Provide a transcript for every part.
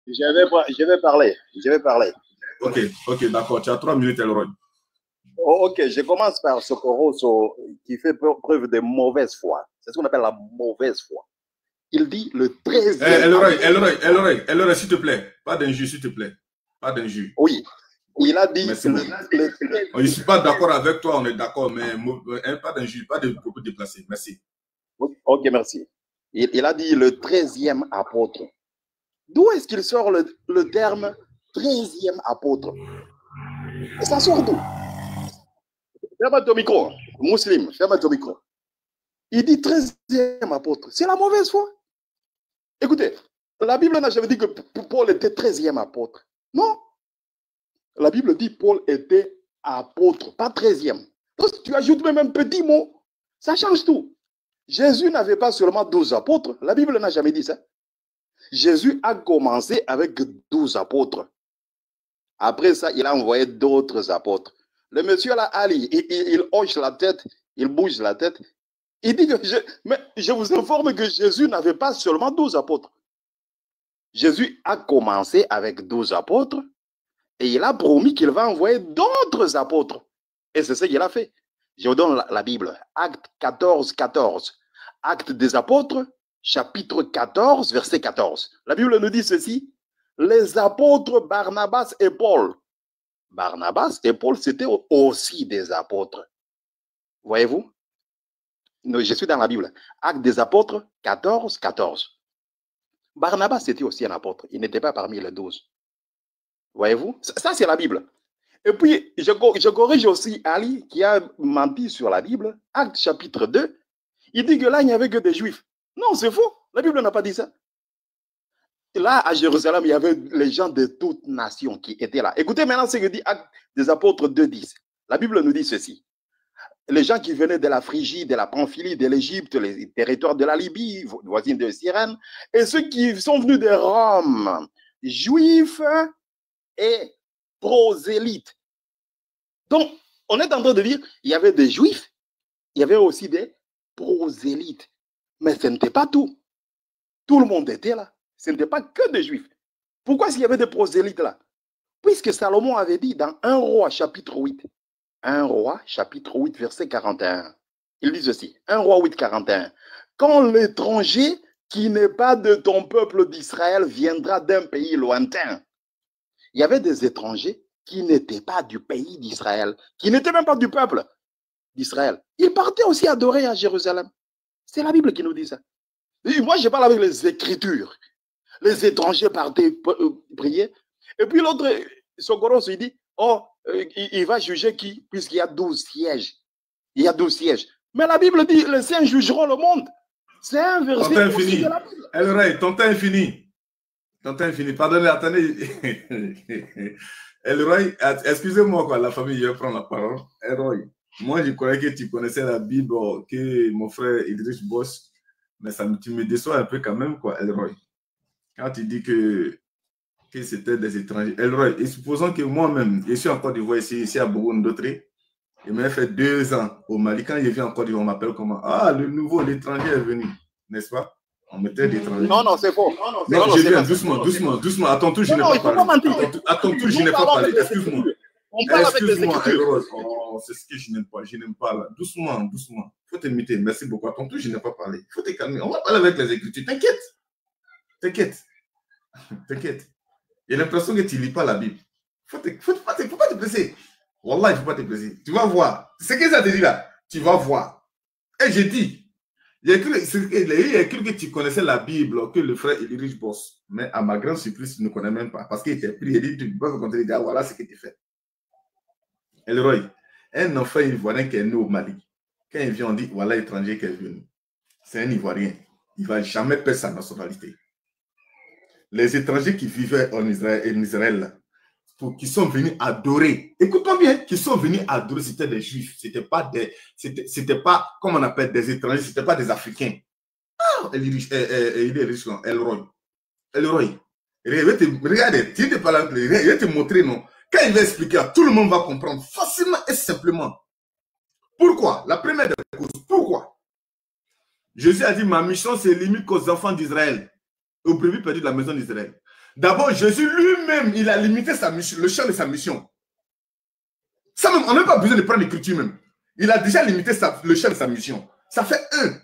Je vais parler. Je vais parler. Ok, ok, d'accord. Tu as 3 minutes, Elroy. Oh, ok, je commence par Socorro qui fait preuve de mauvaise foi. C'est ce qu'on appelle la mauvaise foi. Il dit le 13e. Elroy, s'il te plaît. Pas d'injure, s'il te plaît. Pas d'injure. Oui. Il a dit. Je ne suis pas d'accord avec toi, on est d'accord, mais pas d'injure, pas de propos déplacés. Merci. Ok, merci. Il a dit le 13e apôtre. D'où est-ce qu'il sort le terme 13e apôtre? Et ça sort d'où? Ferme ton micro, musulman, ferme ton micro. Il dit 13e apôtre. C'est la mauvaise foi. Écoutez, la Bible n'a jamais dit que Paul était 13e apôtre. Non. La Bible dit Paul était apôtre, pas 13e. Donc, tu ajoutes même un petit mot, ça change tout. Jésus n'avait pas seulement 12 apôtres. La Bible n'a jamais dit ça. Jésus a commencé avec 12 apôtres. Après ça, il a envoyé d'autres apôtres. Le monsieur là, Ali, il hoche la tête, il bouge la tête. Il dit que mais je vous informe que Jésus n'avait pas seulement 12 apôtres. Jésus a commencé avec 12 apôtres et il a promis qu'il va envoyer d'autres apôtres. Et c'est ce qu'il a fait. Je vous donne la Bible. Acte 14, 14. Acte des apôtres, chapitre 14, verset 14. La Bible nous dit ceci. Les apôtres Barnabas et Paul. Barnabas et Paul, c'était aussi des apôtres. Voyez-vous? Je suis dans la Bible. Acte des apôtres, 14, 14. Barnabas était aussi un apôtre. Il n'était pas parmi les 12. Voyez-vous? Ça, c'est la Bible. Et puis, je corrige aussi Ali qui a menti sur la Bible. Acte chapitre 2. Il dit que là, il n'y avait que des Juifs. Non, c'est faux. La Bible n'a pas dit ça. Là, à Jérusalem, il y avait les gens de toutes nations qui étaient là. Écoutez maintenant ce que dit Acte des apôtres 2.10. La Bible nous dit ceci. Les gens qui venaient de la Phrygie, de la Pamphylie, de l'Égypte, les territoires de la Libye, voisines de Cyrène, et ceux qui sont venus de Rome, juifs et prosélytes. Donc, on est en train de dire, il y avait des juifs, il y avait aussi des prosélytes. Mais ce n'était pas tout. Tout le monde était là. Ce n'était pas que des juifs. Pourquoi s'il y avait des prosélytes là? Puisque Salomon avait dit dans 1 Roi chapitre 8, 1 Roi chapitre 8 verset 41, il dit ceci, 1 Roi 8, 41, quand l'étranger qui n'est pas de ton peuple d'Israël viendra d'un pays lointain. Il y avait des étrangers qui n'étaient pas du pays d'Israël, qui n'étaient même pas du peuple d'Israël. Ils partaient aussi adorer à Jérusalem. C'est la Bible qui nous dit ça. Et moi, je parle avec les Écritures. Les étrangers partaient prier. Et puis l'autre, Socorro se dit, oh, il va juger qui? Puisqu'il y a 12 sièges. Il y a 12 sièges. Mais la Bible dit, les saints jugeront le monde. C'est un verset. Ton temps est fini. Elroy, ton temps est fini. Ton temps est fini. Pardonnez, attendez. Elroy, excusez-moi, quoi, la famille, je vais prendre la parole. Elroy, moi, je croyais que tu connaissais la Bible, que mon frère Idriss bosse, mais tu me déçois un peu quand même, quoi, Elroy. Quand tu dis que c'était des étrangers. Elroy, et supposons que moi-même, je suis en Côte d'Ivoire ici à Bourgogne-Dautré, il m'a fait 2 ans au Mali. Quand je viens en Côte d'Ivoire, on m'appelle comment? Ah, le nouveau, l'étranger est venu, n'est-ce pas? On mettait d'étrangers. Non, c'est faux. Non, je viens, doucement. À ton tour, je n'ai pas parlé. À ton tour, je n'ai pas parlé. Excuse-moi. Excuse-moi, Elroy. Oh, c'est ce que je n'aime pas. Je n'aime pas là. Doucement. Il faut t'imiter. Merci beaucoup. À ton tour, je n'ai pas parlé. Il faut te calmer. On va parler avec les Écritures. T'inquiète. J'ai l'impression que tu ne lis pas la Bible. Il ne faut pas te blesser. Wallah, il ne faut pas te blesser. Tu vas voir. C'est ce que ça te dit là. Tu vas voir. Et j'ai dit, il y a cru que tu connaissais la Bible, que le frère Idriss bosse. Mais à ma grande surprise, tu ne connais même pas. Parce qu'il était pris. Il dit, tu peux me continuer. Ah, voilà ce que tu fais. Elroy, un enfant ivoirien qui est né au Mali, quand il vient, on dit, voilà l'étranger qui est venu. C'est un Ivoirien. Il ne va jamais perdre sa nationalité. Les étrangers qui vivaient en Israël, qui sont venus adorer, écoute-moi bien, qui sont venus adorer, c'était des Juifs, c'était pas, comme on appelle des étrangers, c'était pas des Africains. Ah, Elroy, regardez, tu n'es pas là, il va te montrer, non. Quand il va expliquer, tout le monde va comprendre facilement et simplement. Pourquoi? La première des causes, pourquoi? Jésus a dit, ma mission, c'est limite qu'aux enfants d'Israël, aux brebis perdus de la maison d'Israël. D'abord, Jésus lui-même, il a limité sa mission, le champ de sa mission. Ça même, on n'a pas besoin de prendre l'écriture même. Il a déjà limité le champ de sa mission. Ça fait un.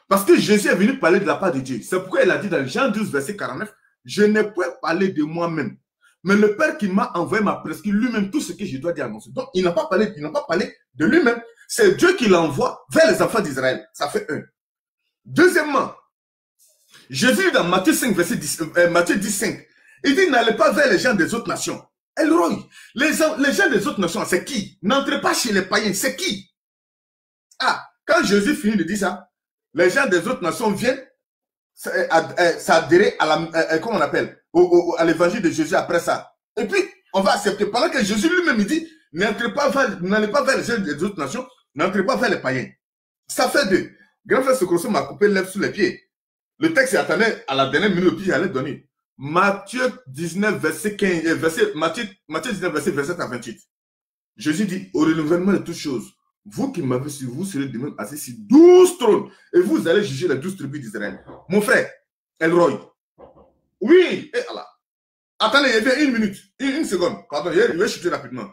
Parce que Jésus est venu parler de la part de Dieu. C'est pourquoi il a dit dans Jean 12, verset 49, je ne peux parler de moi-même. Mais le Père qui m'a envoyé m'a prescrit lui-même tout ce que je dois dire annoncer. Donc, il n'a pas parlé de lui-même. C'est Dieu qui l'envoie vers les enfants d'Israël. Ça fait un. Deuxièmement, Jésus dans Matthieu 5, verset 10, Matthieu 10, 5, il dit, n'allez pas vers les gens des autres nations. Elroy, les gens des autres nations, c'est qui? N'entrez pas chez les païens, c'est qui? Ah, quand Jésus finit de dire ça, les gens des autres nations viennent s'adhérer à la, comment on appelle, à l'évangile de Jésus après ça. Et puis, on va accepter. Pendant que Jésus lui-même, il dit, n'allez pas vers les gens des autres nations, n'entrez pas vers les païens. Ça fait deux. Grand frère Sokroso m'a coupé l'œuf sous les pieds. Le texte attendait à la dernière minute, puis j'allais donner. Matthieu 19, verset 15, Matthieu 19, verset 27 à 28. Jésus dit, au renouvellement de toutes choses, vous qui m'avez suivi, vous serez de même assis sur 12 trônes, et vous allez juger les 12 tribus d'Israël. Mon frère, Elroy. Oui, et Allah. Attendez, il y a une minute, une seconde. Pardon, je vais chuter rapidement.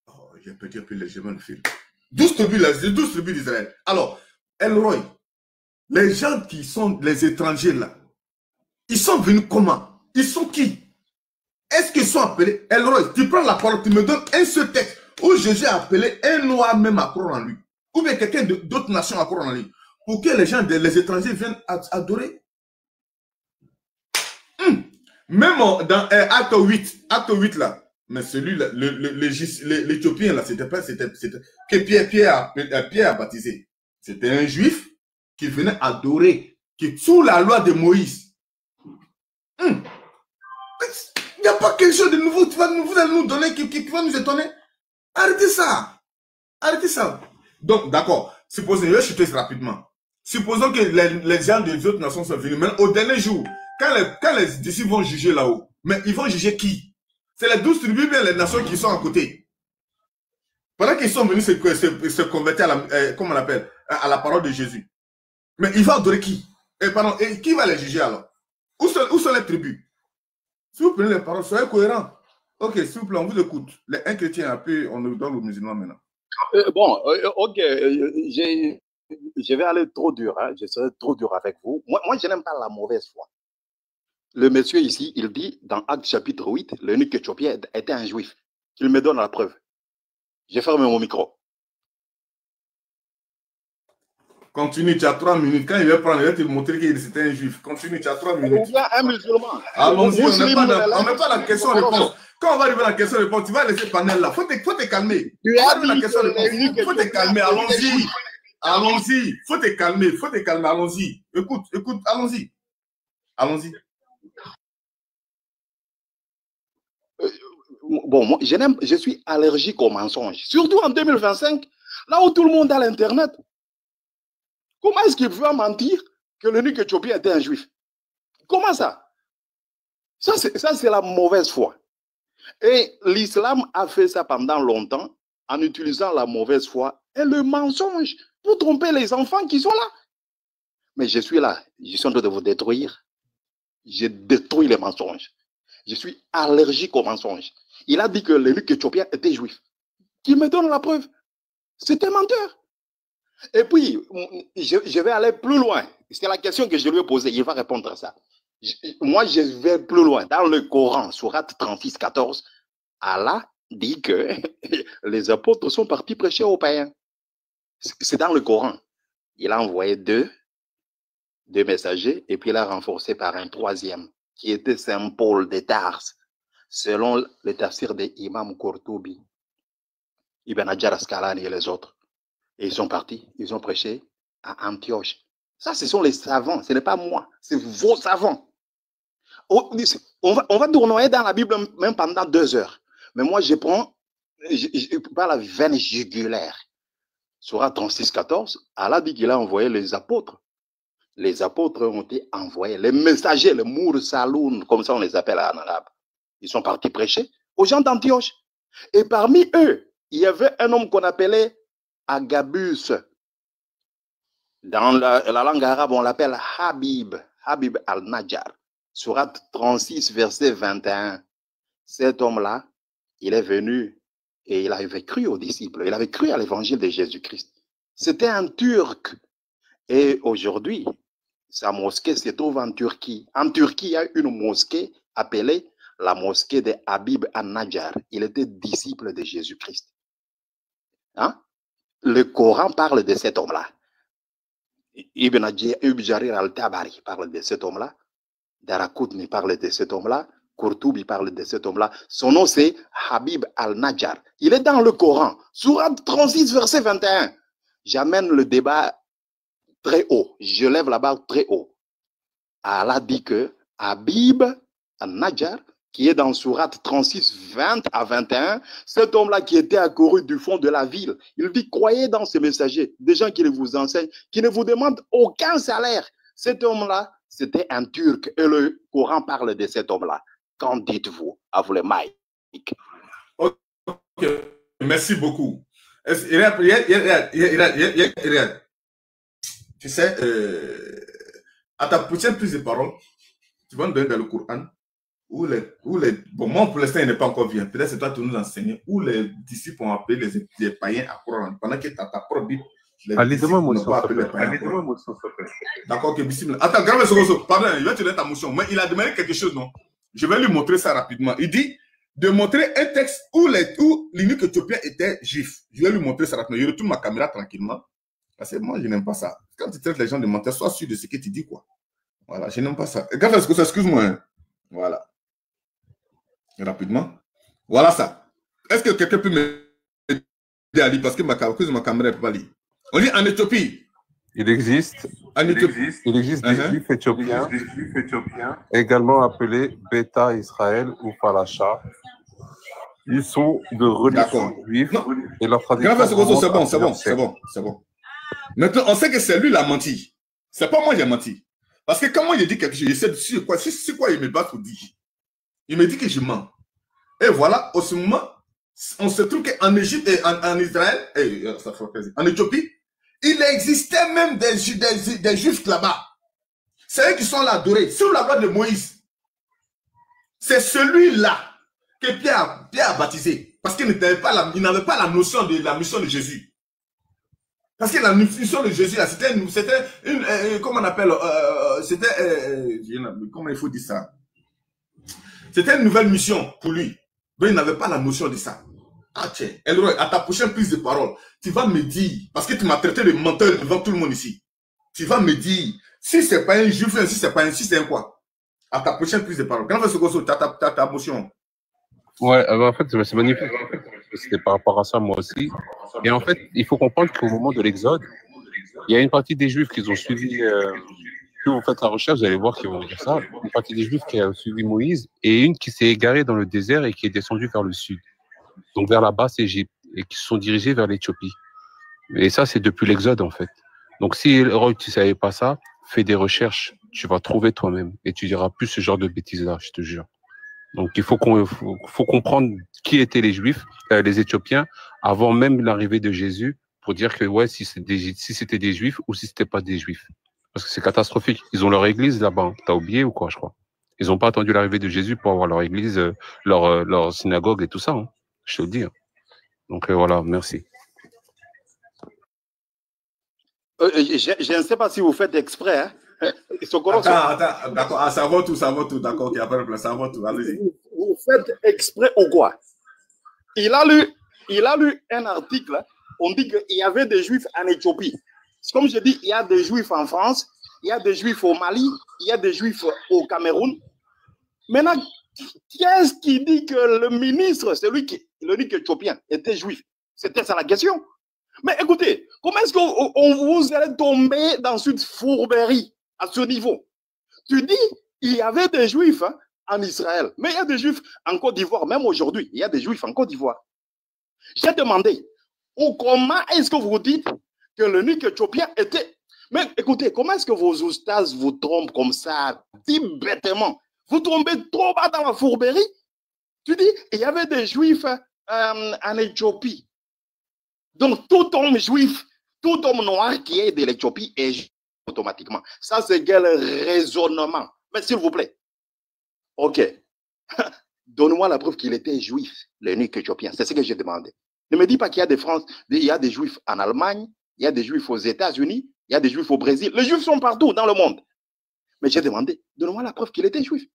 Oh, j'ai perdu un peu légèrement le fil. 12 tribus d'Israël. Alors, Elroy, les gens qui sont les étrangers là, ils sont venus comment? Ils sont qui? Est-ce qu'ils sont appelés? Elroy, tu prends la parole, tu me donnes un seul texte où Jésus a appelé un noir même à croire en lui. Ou bien quelqu'un d'autres nations à croire en lui. Pour que les gens, les étrangers viennent adorer. Même dans acte 8 là, mais celui-là, l'Éthiopien là, c'était que Pierre a baptisé. C'était un juif qui venait adorer, qui sous la loi de Moïse. Il n'y a pas quelque chose de nouveau, vous allez nous donner, qui va nous étonner. Arrêtez ça. Arrêtez ça. Donc, d'accord. Supposons, je vais chuter rapidement. Supposons que les gens des autres nations sont venus. Mais au dernier jour, quand les disciples vont juger là-haut, mais ils vont juger qui? C'est les 12 tribus, bien les nations qui sont à côté. Pendant qu'ils sont venus se convertir à la, comment on appelle, à la parole de Jésus. Mais ils vont adorer qui? Et qui va les juger alors? Où sont les tribus? Si vous prenez les paroles, soyez cohérents. Ok, s'il vous plaît, on vous écoute. Un chrétien, après, on nous donne aux musulmans maintenant. Ok, je vais aller trop dur, hein. Je serai trop dur avec vous. Moi je n'aime pas la mauvaise foi. Le monsieur ici, il dit, dans Acte chapitre 8, l'eunuque éthiopien était un juif. Qu'il me donne la preuve. J'ai fermé mon micro. Continue, tu as 3 minutes. Quand il va prendre, il va te montrer que c'était un juif. Continue, tu as 3 minutes. Ou bien un musulman. Allons-y, on n'est pas dans la question-réponse. Quand on va arriver à la question-réponse, tu vas laisser panel là. Faut te calmer. Tu as dit il faut te calmer, allons-y. Allons-y. Faut te calmer, allons-y. Écoute, allons-y. Allons-y. Bon, moi, je suis allergique aux mensonges. Surtout en 2025, là où tout le monde a l'Internet. Comment est-ce qu'il peut mentir que l'eunuque éthiopien était un juif? Comment ça? Ça, c'est la mauvaise foi. Et l'islam a fait ça pendant longtemps en utilisant la mauvaise foi et le mensonge pour tromper les enfants qui sont là. Mais je suis là, je suis en train de vous détruire. Je détruis les mensonges. Je suis allergique aux mensonges. Il a dit que l'eunuque éthiopien était juif. Qui me donne la preuve? C'est un menteur. Et puis, je vais aller plus loin. C'est la question que je lui ai posée. Il va répondre à ça. Moi, je vais plus loin. Dans le Coran, Sourate 36, 14, Allah dit que les apôtres sont partis prêcher aux païens. C'est dans le Coran. Il a envoyé deux messagers et puis il a renforcé par un troisième qui était Saint Paul de Tars, selon le tafsir de Imam Qurtubi, Ibn Hajar Asqalani et les autres. Et ils sont partis, ils ont prêché à Antioche. Ça, ce sont les savants, ce n'est pas moi, c'est vos savants. On va tournoyer dans la Bible même pendant 2 heures. Mais moi, je prends la veine jugulaire. Sourate 36, 14, Allah dit qu'il a envoyé les apôtres. Les apôtres ont été envoyés, les messagers, les Moursaloun, comme ça on les appelle en arabe. Ils sont partis prêcher aux gens d'Antioche. Et parmi eux, il y avait un homme qu'on appelait Agabus. Dans la langue arabe, on l'appelle Habib al-Najjar. Sourate 36, verset 21. Cet homme-là, il est venu et il avait cru aux disciples. Il avait cru à l'évangile de Jésus-Christ. C'était un Turc. Et aujourd'hui, sa mosquée se trouve en Turquie. En Turquie, il y a une mosquée appelée la mosquée de Habib al-Najjar. Il était disciple de Jésus-Christ. Hein? Le Coran parle de cet homme-là. Ibn Jarir al-Tabari parle de cet homme-là. Daraqutni parle de cet homme-là. Qurtubi parle de cet homme-là. Son nom, c'est Habib al-Najjar. Il est dans le Coran. Sourate 36, verset 21. J'amène le débat très haut. Je lève la barre très haut. Allah dit que Habib al-Najjar, qui est dans Sourate 36, 20 à 21, cet homme-là qui était accouru du fond de la ville, il dit, croyez dans ces messagers, des gens qui vous enseignent, qui ne vous demandent aucun salaire. Cet homme-là, c'était un Turc, et le Coran parle de cet homme-là. Qu'en dites-vous? À vous les Mike. Ok, merci beaucoup. Tu sais, à ta prochaine prise de parole, tu vas nous donner dans le Coran bon, moi pour l'instant il n'est pas encore bien, peut-être c'est toi qui nous enseigner, où les disciples ont appelé les païens à croire pendant que tu as ta propre Bible. Allez, demande-moi ça. D'accord, ok, bismillah. Attends, grave ce que pardon, il va te donner ta motion, mais il a demandé quelque chose, non? Je vais lui montrer ça rapidement. Il dit de montrer un texte où l'unique éthiopien était juif. Je vais lui montrer ça rapidement. Je retourne ma caméra tranquillement. Parce que moi, je n'aime pas ça. Quand tu traites les gens de menteurs, sois sûr de ce que tu dis, quoi. Voilà, je n'aime pas ça. Grave ce que excuse-moi. Hein. Voilà. Rapidement. Voilà ça. Est-ce que quelqu'un peut m'aider à lire parce que ma caméra ne peut pas lire. On lit en Éthiopie. Il existe. En Éthiopie. Il existe des juifs éthiopiens, également appelés Beta Israël ou Falacha. Ils sont de religion juive et leur tradition. C'est bon. Maintenant, on sait que c'est lui qui a menti. C'est pas moi qui ai menti. Parce que quand moi il dit quelque chose, je sais sur quoi il me bat pour dire. Il me dit que je mens. Et voilà, au ce moment, on se trouve qu'en Égypte et en Israël, en Éthiopie, il existait même des juifs là-bas. C'est eux qui sont là adorés. Sur la loi de Moïse, c'est celui-là que Pierre a baptisé. Parce qu'il n'avait pas la notion de la mission de Jésus. Parce que la mission de Jésus, c'était une, comment on appelle, comment il faut dire ça? C'était une nouvelle mission pour lui. Mais il n'avait pas la notion de ça. Ah tiens, Elroy, à ta prochaine prise de parole, tu vas me dire, parce que tu m'as traité de menteur devant tout le monde ici, tu vas me dire, si c'est pas un juif, si c'est un quoi? À ta prochaine prise de parole. Quand tu as ta motion. Ouais, en fait, c'est magnifique. C'était par rapport à ça, moi aussi. Et en fait, il faut comprendre qu'au moment de l'Exode, il y a une partie des Juifs qui ont suivi, si vous faites la recherche, vous allez voir qu'ils vont dire ça, une partie des Juifs qui a suivi Moïse et une qui s'est égarée dans le désert et qui est descendue vers le sud, donc vers la basse Égypte, et qui se sont dirigés vers l'Éthiopie. Et ça, c'est depuis l'Exode, en fait. Donc, si, Roy, tu ne savais pas ça, fais des recherches, tu vas trouver toi-même et tu diras plus ce genre de bêtises-là, je te jure. Donc, il faut comprendre qui étaient les Juifs, les Éthiopiens, avant même l'arrivée de Jésus, pour dire que, ouais, si c'était des Juifs ou si c'était pas des Juifs. Parce que c'est catastrophique. Ils ont leur église là-bas. T'as oublié ou quoi, je crois? Ils n'ont pas attendu l'arrivée de Jésus pour avoir leur église, leur synagogue et tout ça. Hein. Je te le dis. Hein. Donc, voilà, merci. Je ne sais pas si vous faites exprès, hein. Attends, d'accord, ah, ça va tout, d'accord, il n'y a pas de place, ça va tout, allez-y. Vous faites exprès ou quoi? Il a lu un article, on dit qu'il y avait des Juifs en Éthiopie. Comme je dis, il y a des Juifs en France, il y a des Juifs au Mali, il y a des Juifs au Cameroun. Maintenant, qui est-ce qui dit que le ministre, celui qui le dit qu'Éthiopien, était Juif? C'était ça la question. Mais écoutez, comment est-ce qu'on vous allez tomber dans cette fourberie à ce niveau? Tu dis, il y avait des Juifs en Israël, mais il y a des Juifs en Côte d'Ivoire, même aujourd'hui, il y a des Juifs en Côte d'Ivoire. J'ai demandé, comment est-ce que vous dites que l'unique Éthiopien était... Mais écoutez, comment est-ce que vos oustas vous trompent comme ça, si bêtement? Vous tombez trop bas dans la fourberie. Tu dis, il y avait des Juifs en Éthiopie. Donc, tout homme juif, tout homme noir qui est de l'Éthiopie est juif automatiquement. Ça, c'est quel raisonnement? Mais s'il vous plaît, Ok. Donne-moi la preuve qu'il était juif, l'eunuque éthiopien. C'est ce que j'ai demandé. Ne me dis pas qu'il y a il y a des juifs en Allemagne, il y a des juifs aux États-Unis, il y a des juifs au Brésil. Les juifs sont partout dans le monde. Mais j'ai demandé, donne-moi la preuve qu'il était juif.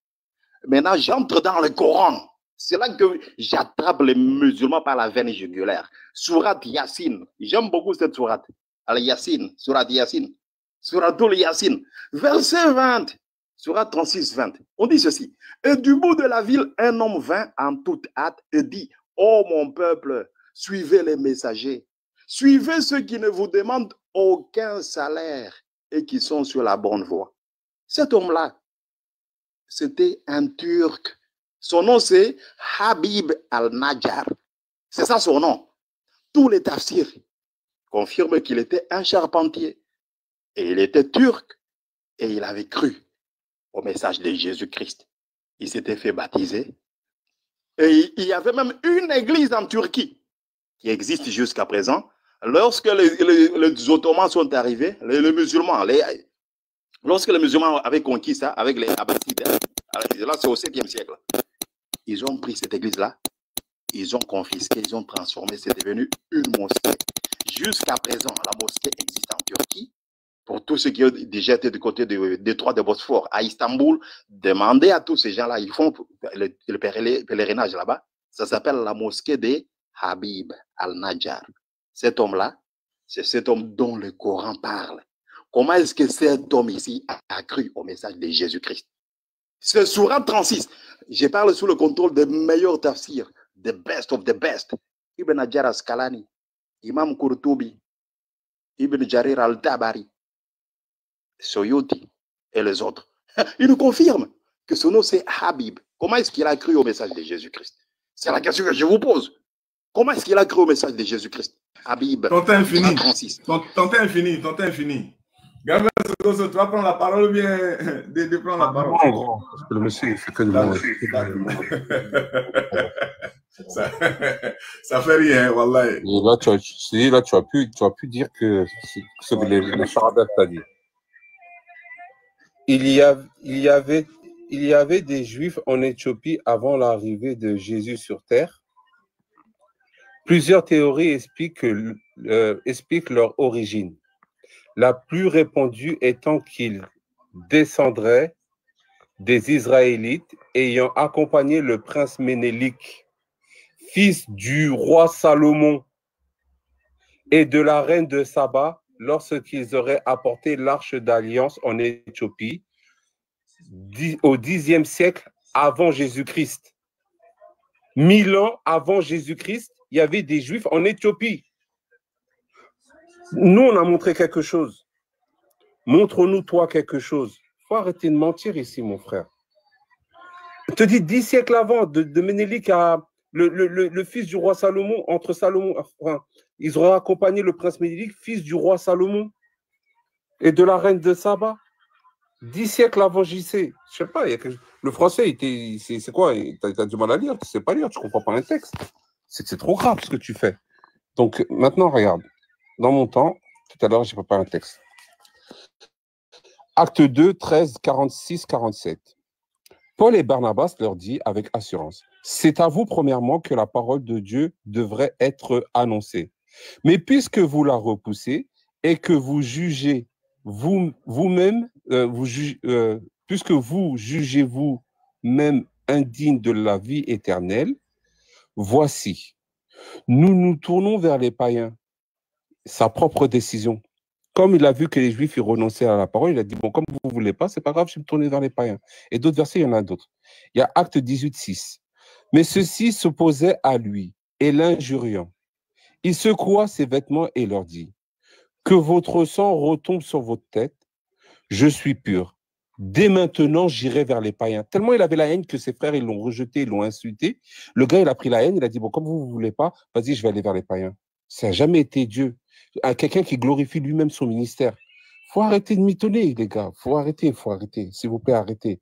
Maintenant, j'entre dans le Coran. C'est là que j'attrape les musulmans par la veine jugulaire. Sourate Yassine. J'aime beaucoup cette sourate. Al-Yassine, sourate Yassine. Souratul Yassine. Verset 20. Sourate 36, 20. On dit ceci. Et du bout de la ville, un homme vint en toute hâte et dit, ô mon peuple, suivez les messagers. Suivez ceux qui ne vous demandent aucun salaire et qui sont sur la bonne voie. Cet homme-là, c'était un Turc. Son nom, c'est Habib al-Najjar. C'est ça son nom. Tous les tafsirs confirment qu'il était un charpentier. Et il était turc. Et il avait cru au message de Jésus-Christ. Il s'était fait baptiser. Et il y avait même une église en Turquie qui existe jusqu'à présent. Lorsque les Ottomans sont arrivés, les musulmans, lorsque les musulmans avaient conquis ça avec les Abbassides, là c'est au 7e siècle, ils ont pris cette église-là, ils ont confisqué, ils ont transformé, c'est devenu une mosquée. Jusqu'à présent, la mosquée existe en Turquie. Pour tous ceux qui ont déjà été du côté du détroit de Bosphore, à Istanbul, demandez à tous ces gens-là, ils font le pèlerinage là-bas. Ça s'appelle la mosquée de Habib al-Najjar. Cet homme-là, c'est cet homme dont le Coran parle. Comment est-ce que cet homme ici a cru au message de Jésus-Christ? C'est Sourate 36. Je parle sous le contrôle des meilleurs tafsirs, the best of the best. Ibn Hajar al-Asqalani, Imam Qurtubi, Ibn Jarir al-Tabari, Soyuti et les autres. Il nous confirme que son nom c'est Habib. Comment est-ce qu'il a cru au message de Jésus-Christ? C'est la question que je vous pose. Comment est-ce qu'il a cru au message de Jésus-Christ? Habib. Ton temps infini. Ton temps infini. Ton temps infini. Gabriel Sokoso, tu vas prendre la parole ou bien de prendre la parole? Non, gros, parce que le monsieur, il fait que de moi. Ça fait rien, wallahi. Et là, tu as pu dire que ce que les charabes t'ont dit. Il y avait des Juifs en Éthiopie avant l'arrivée de Jésus sur terre. Plusieurs théories expliquent leur origine. La plus répandue étant qu'ils descendraient des Israélites ayant accompagné le prince Ménélik, fils du roi Salomon et de la reine de Saba, lorsqu'ils auraient apporté l'arche d'alliance en Éthiopie au Xe siècle avant Jésus-Christ. 1000 ans avant Jésus-Christ, il y avait des Juifs en Éthiopie. Nous, on a montré quelque chose. Montre-nous, toi, quelque chose. Il faut arrêter de mentir ici, mon frère. Je te dis, 10 siècles avant, de Ménélik à le fils du roi Salomon, entre Salomon, enfin, ils auraient accompagné le prince Ménélik, fils du roi Salomon et de la reine de Saba. 10 siècles avant JC. Je sais pas, le français, c'est quoi? T'as du mal à lire, tu sais pas lire, tu comprends pas un texte. C'est trop grave ce que tu fais. Donc, maintenant, regarde. Dans mon temps, tout à l'heure, j'ai préparé un texte. Acte 2, 13, 46, 47. Paul et Barnabas leur dit avec assurance, c'est à vous premièrement que la parole de Dieu devrait être annoncée. Mais puisque vous la repoussez et que vous jugez vous-même, puisque vous jugez vous-même indigne de la vie éternelle, voici, nous nous tournons vers les païens, sa propre décision. Comme il a vu que les Juifs ils renonçaient à la parole, il a dit, bon, comme vous ne voulez pas, c'est pas grave, je vais me tourner vers les païens. Et d'autres versets, il y en a d'autres. Il y a Acte 18, 6. Mais ceux-ci s'opposaient à lui, et l'injuriant. Il secoua ses vêtements et leur dit, que votre sang retombe sur votre tête, je suis pur. Dès maintenant, j'irai vers les païens. Tellement il avait la haine que ses frères, ils l'ont rejeté, ils l'ont insulté. Le gars, il a pris la haine, il a dit, bon, comme vous ne voulez pas, vas-y, je vais aller vers les païens. Ça n'a jamais été Dieu. Quelqu'un qui glorifie lui-même son ministère. Il faut arrêter de mitonner, les gars. Il faut arrêter. S'il vous plaît, arrêtez.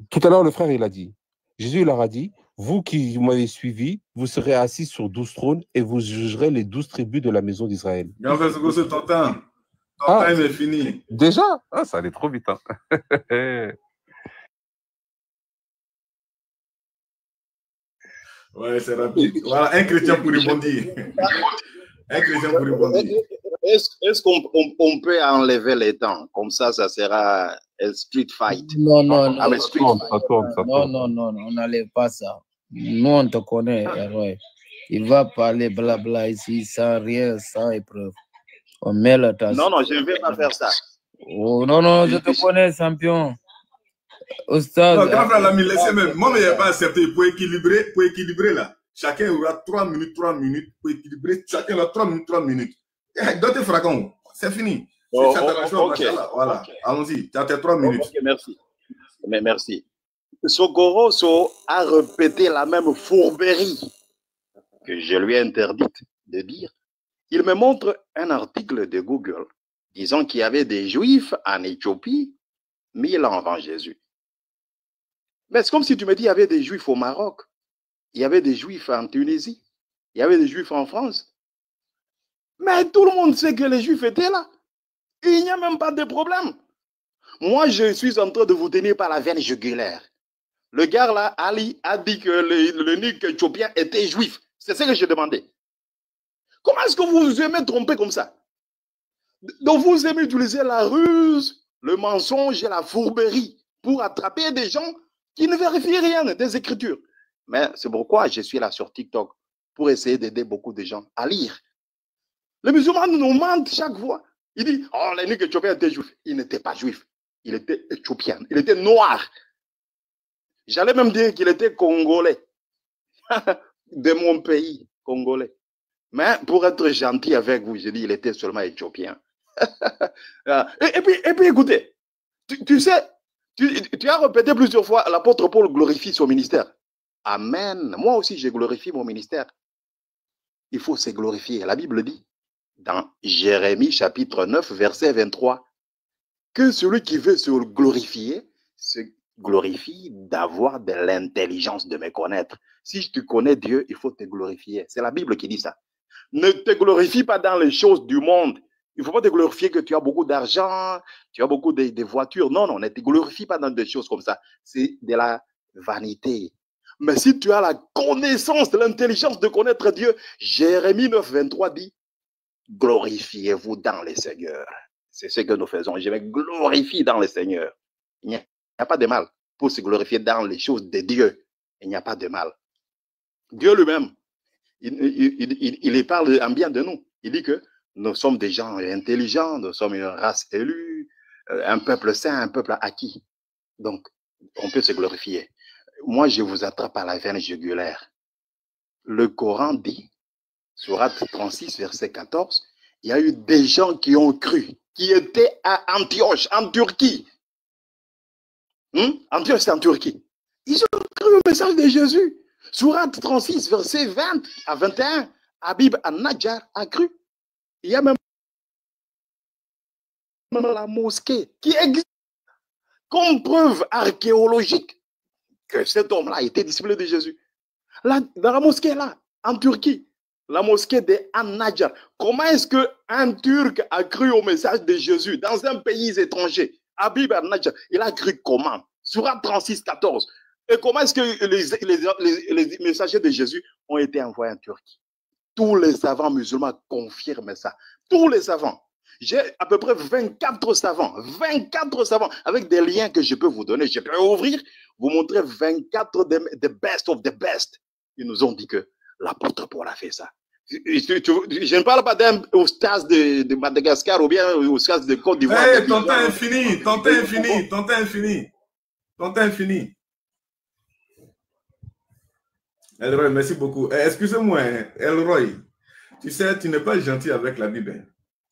Tout à l'heure, le frère, il a dit, Jésus, il leur a dit, vous qui m'avez suivi, vous serez assis sur 12 trônes et vous jugerez les 12 tribus de la maison d'Israël. Ton temps est fini. Déjà? Ah, ça allait trop vite. Hein. Ouais, c'est rapide. Voilà, un chrétien pour rebondir. Un chrétien pour rebondir. Est-ce qu'on peut enlever les temps? Comme ça sera un street fight. Non, on n'enlève pas ça. Nous, on te connaît, Roy. Il va parler blabla ici sans rien, sans épreuve. On met le temps. Non, je ne vais pas faire ça. Oh, non, je te connais, champion. Oustaz. Non, grand frère, l'ami, laissez même. Moi, mais il n'y a pas accepté. Pour équilibrer là. Chacun aura 3 minutes pour équilibrer. Chacun aura 3 minutes. Dans tes fragons, c'est fini. Voilà, allons-y. Tu as tes 3 minutes. Ok, merci. Mais merci. Sokoroso a répété la même fourberie que je lui ai interdite de dire. Il me montre un article de Google disant qu'il y avait des Juifs en Éthiopie 1000 ans avant Jésus. Mais c'est comme si tu me dis qu'il y avait des Juifs au Maroc, il y avait des Juifs en Tunisie, il y avait des Juifs en France. Mais tout le monde sait que les Juifs étaient là. Il n'y a même pas de problème. Moi, je suis en train de vous tenir par la veine jugulaire. Le gars là, Ali, a dit que le Nik éthiopien était juif. C'est ce que j'ai demandé. Comment est-ce que vous aimez tromper comme ça? Donc vous aimez utiliser la ruse, le mensonge et la fourberie pour attraper des gens qui ne vérifient rien des Écritures. Mais c'est pourquoi je suis là sur TikTok, pour essayer d'aider beaucoup de gens à lire. Les musulmans nous mentent chaque fois. Ils disent, oh, le Nik éthiopien était juif. Il n'était pas juif. Il était éthiopien. Il était noir. J'allais même dire qu'il était congolais. De mon pays, congolais. Mais pour être gentil avec vous, je dis il était seulement éthiopien. et puis écoutez, tu sais, tu as répété plusieurs fois, l'apôtre Paul glorifie son ministère. Amen. Moi aussi, je glorifie mon ministère. Il faut se glorifier. La Bible dit, dans Jérémie chapitre 9, verset 23, que celui qui veut se glorifier, se glorifie d'avoir de l'intelligence de me connaître. Si tu connais Dieu, il faut te glorifier. C'est la Bible qui dit ça. Ne te glorifie pas dans les choses du monde. Il ne faut pas te glorifier que tu as beaucoup d'argent, tu as beaucoup de voitures. Non, ne te glorifie pas dans des choses comme ça. C'est de la vanité. Mais si tu as la connaissance, de l'intelligence de connaître Dieu, Jérémie 9, 23 dit, glorifiez-vous dans le Seigneur. C'est ce que nous faisons. Je me glorifie dans le Seigneur. Il n'y a pas de mal pour se glorifier dans les choses de Dieu. Il n'y a pas de mal. Dieu lui-même, il parle en bien de nous. Il dit que nous sommes des gens intelligents, nous sommes une race élue, un peuple saint, un peuple acquis. Donc, on peut se glorifier. Moi, je vous attrape à la veine jugulaire. Le Coran dit, sourate 36, verset 14, il y a eu des gens qui ont cru, qui étaient à Antioche, en Turquie. Antioche, c'est en Turquie. Ils ont cru au message de Jésus. Sourate 36, verset 20 à 21, Habib al-Najjar a cru. Il y a même la mosquée qui existe comme preuve archéologique que cet homme-là était disciple de Jésus. Là, dans la mosquée là, en Turquie, la mosquée de An-Najjar. Comment est-ce qu'un Turc a cru au message de Jésus dans un pays étranger? Habib al-Najjar, il a cru comment? Sourate 36, 14. Et comment est-ce que les messagers de Jésus ont été envoyés en Turquie? Tous les savants musulmans confirment ça. Tous les savants. J'ai à peu près 24 savants avec des liens que je peux vous donner. Je peux ouvrir, vous montrer 24 des best of the best. Ils nous ont dit que l'apôtre Paul a fait ça. Je ne parle pas d'un oustaz de Madagascar ou bien oustaz de Côte d'Ivoire. Hey, ton temps infini. Elroy, merci beaucoup. Excusez-moi, Elroy. Tu sais, tu n'es pas gentil avec la Bible.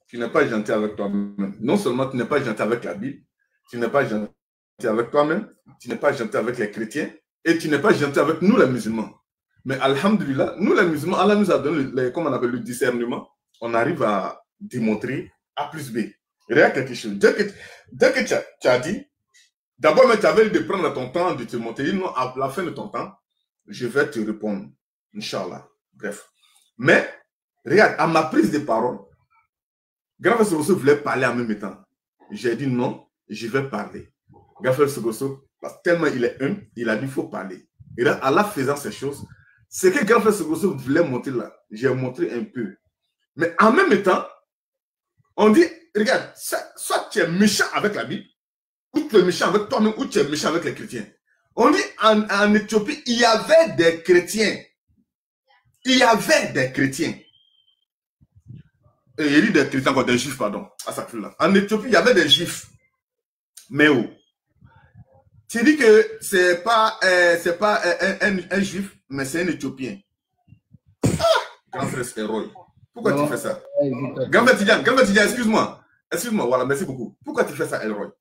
Tu n'es pas gentil avec toi-même. Non seulement tu n'es pas gentil avec la Bible, tu n'es pas gentil avec toi-même, tu n'es pas gentil avec les chrétiens et tu n'es pas gentil avec nous les musulmans. Mais alhamdulillah, nous les musulmans, Allah nous a donné comment on appelle, le discernement. On arrive à démontrer A plus B. Il y a quelque chose. Dès que tu as dit, d'abord, tu avais de prendre ton temps, de te montrer. Non, à la fin de ton temps, je vais te répondre. Inch'Allah. Bref. Mais, regarde, à ma prise de parole, Grand Frère Soroso voulait parler en même temps. J'ai dit non, je vais parler. Grand Frère Soroso, tellement il est humble, il a dit il faut parler. Et là, Allah faisant ces choses, Ce que grand frère Segoso voulait montrer là, j'ai montré un peu. Mais en même temps, on dit, regarde, soit tu es méchant avec la Bible, ou tu es méchant avec toi-même, ou tu es méchant avec les chrétiens. On dit en Éthiopie, il y avait des chrétiens. Il y avait des chrétiens. Et il dit des chrétiens, des juifs, pardon. En Éthiopie, il y avait des juifs. Mais où? Tu dis que c'est pas un juif, mais c'est un Éthiopien. Grand frère Roy, pourquoi tu fais ça? Grand frère Tidjan, excuse-moi. Excuse-moi, voilà, merci beaucoup. Pourquoi tu fais ça, Elroy?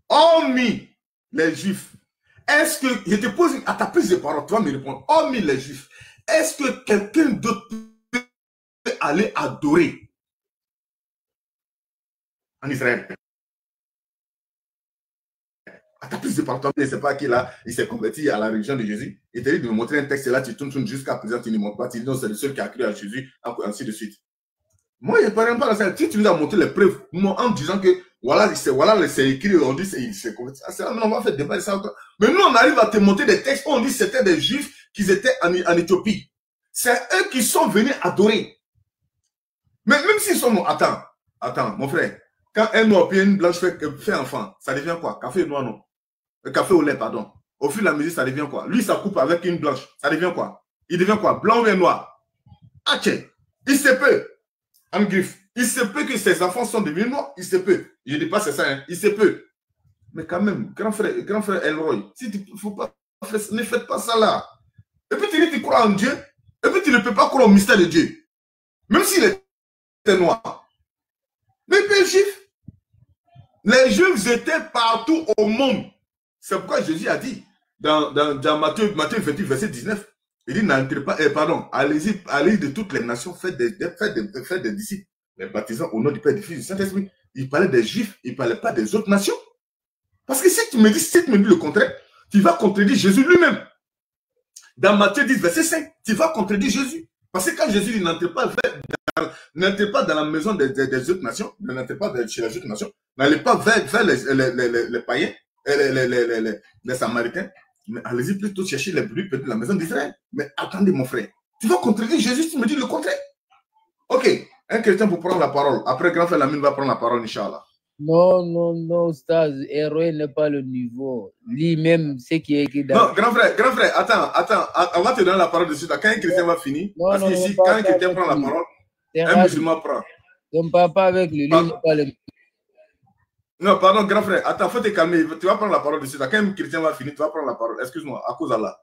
Hormis les juifs, est-ce que, je te pose à ta prise de parole, tu vas me répondre, hormis les juifs, est-ce que quelqu'un d'autre peut aller adorer en Israël? À ta prise de parole, tu ne sais pas qui là, il s'est converti à la religion de Jésus. Il t'a dit de me montrer un texte là, tu tournes jusqu'à présent, tu ne montres pas, tu dis non, c'est le seul qui a cru à Jésus, ainsi de suite. Moi, je ne parle pas de ça. Si tu nous as montré les preuves, en disant que voilà, c'est écrit, on dit c'est converti. On va faire débat de ça encore. Mais nous, on arrive à te montrer des textes où on dit que c'était des juifs qui étaient en Éthiopie. C'est eux qui sont venus adorer. Mais même s'ils sont... Attends, mon frère. Quand un noir et une blanche fait enfant, ça devient quoi? Café noir, non? Café au lait, pardon. Au fil de la musique, ça devient quoi? Lui, ça coupe avec une blanche. Ça devient quoi? Il devient quoi? Blanc ou noir? Ah, tiens. Il se peut. En griffe. Il se peut que ses enfants sont devenus noirs. Il se peut. Je ne dis pas c'est ça. Hein. Il se peut. Mais quand même, grand frère Elroy, si tu, faut pas, ne faites pas ça là. Et puis tu dis que tu crois en Dieu. Et puis tu ne peux pas croire au mystère de Dieu. Même s'il était noir. Mais les juifs. Les juifs étaient partout au monde. C'est pourquoi Jésus a dit dans Matthieu 28, verset 19. Il dit, n'entrez pas, allez de toutes les nations, faites des disciples, les baptisant au nom du Père, du Fils et du Saint-Esprit. Il parlait des Juifs, il ne parlait pas des autres nations. Parce que si tu me dis le contraire, tu vas contredire Jésus lui-même. Dans Matthieu 10, verset 5, tu vas contredire Jésus. Parce que quand Jésus dit, n'entrez pas dans la maison des autres nations, n'entrez pas chez les autres nations, n'allez pas vers les païens, les Samaritains, mais allez-y plutôt chercher les brebis de la maison d'Israël. Mais attendez, mon frère, tu vas contredire Jésus si tu me dis le contraire. Ok, un chrétien pour prendre la parole. Après, grand frère Lamine va prendre la parole, Inch'Allah. Non, Stas, Héroïne n'est pas le niveau. Lui-même, c'est qui est écrit dans... Non, grand frère, attends, on va te donner la parole de suite. Quand un chrétien va finir, parce qu'ici, quand un chrétien prend la parole, un musulman prend. Je ne parle pas avec lui, lui n'est pas le... Non, pardon, grand frère. Attends, faut te calmer. Tu vas prendre la parole dessus. Quand un chrétien va finir, tu vas prendre la parole. Excuse-moi, à cause d'Allah.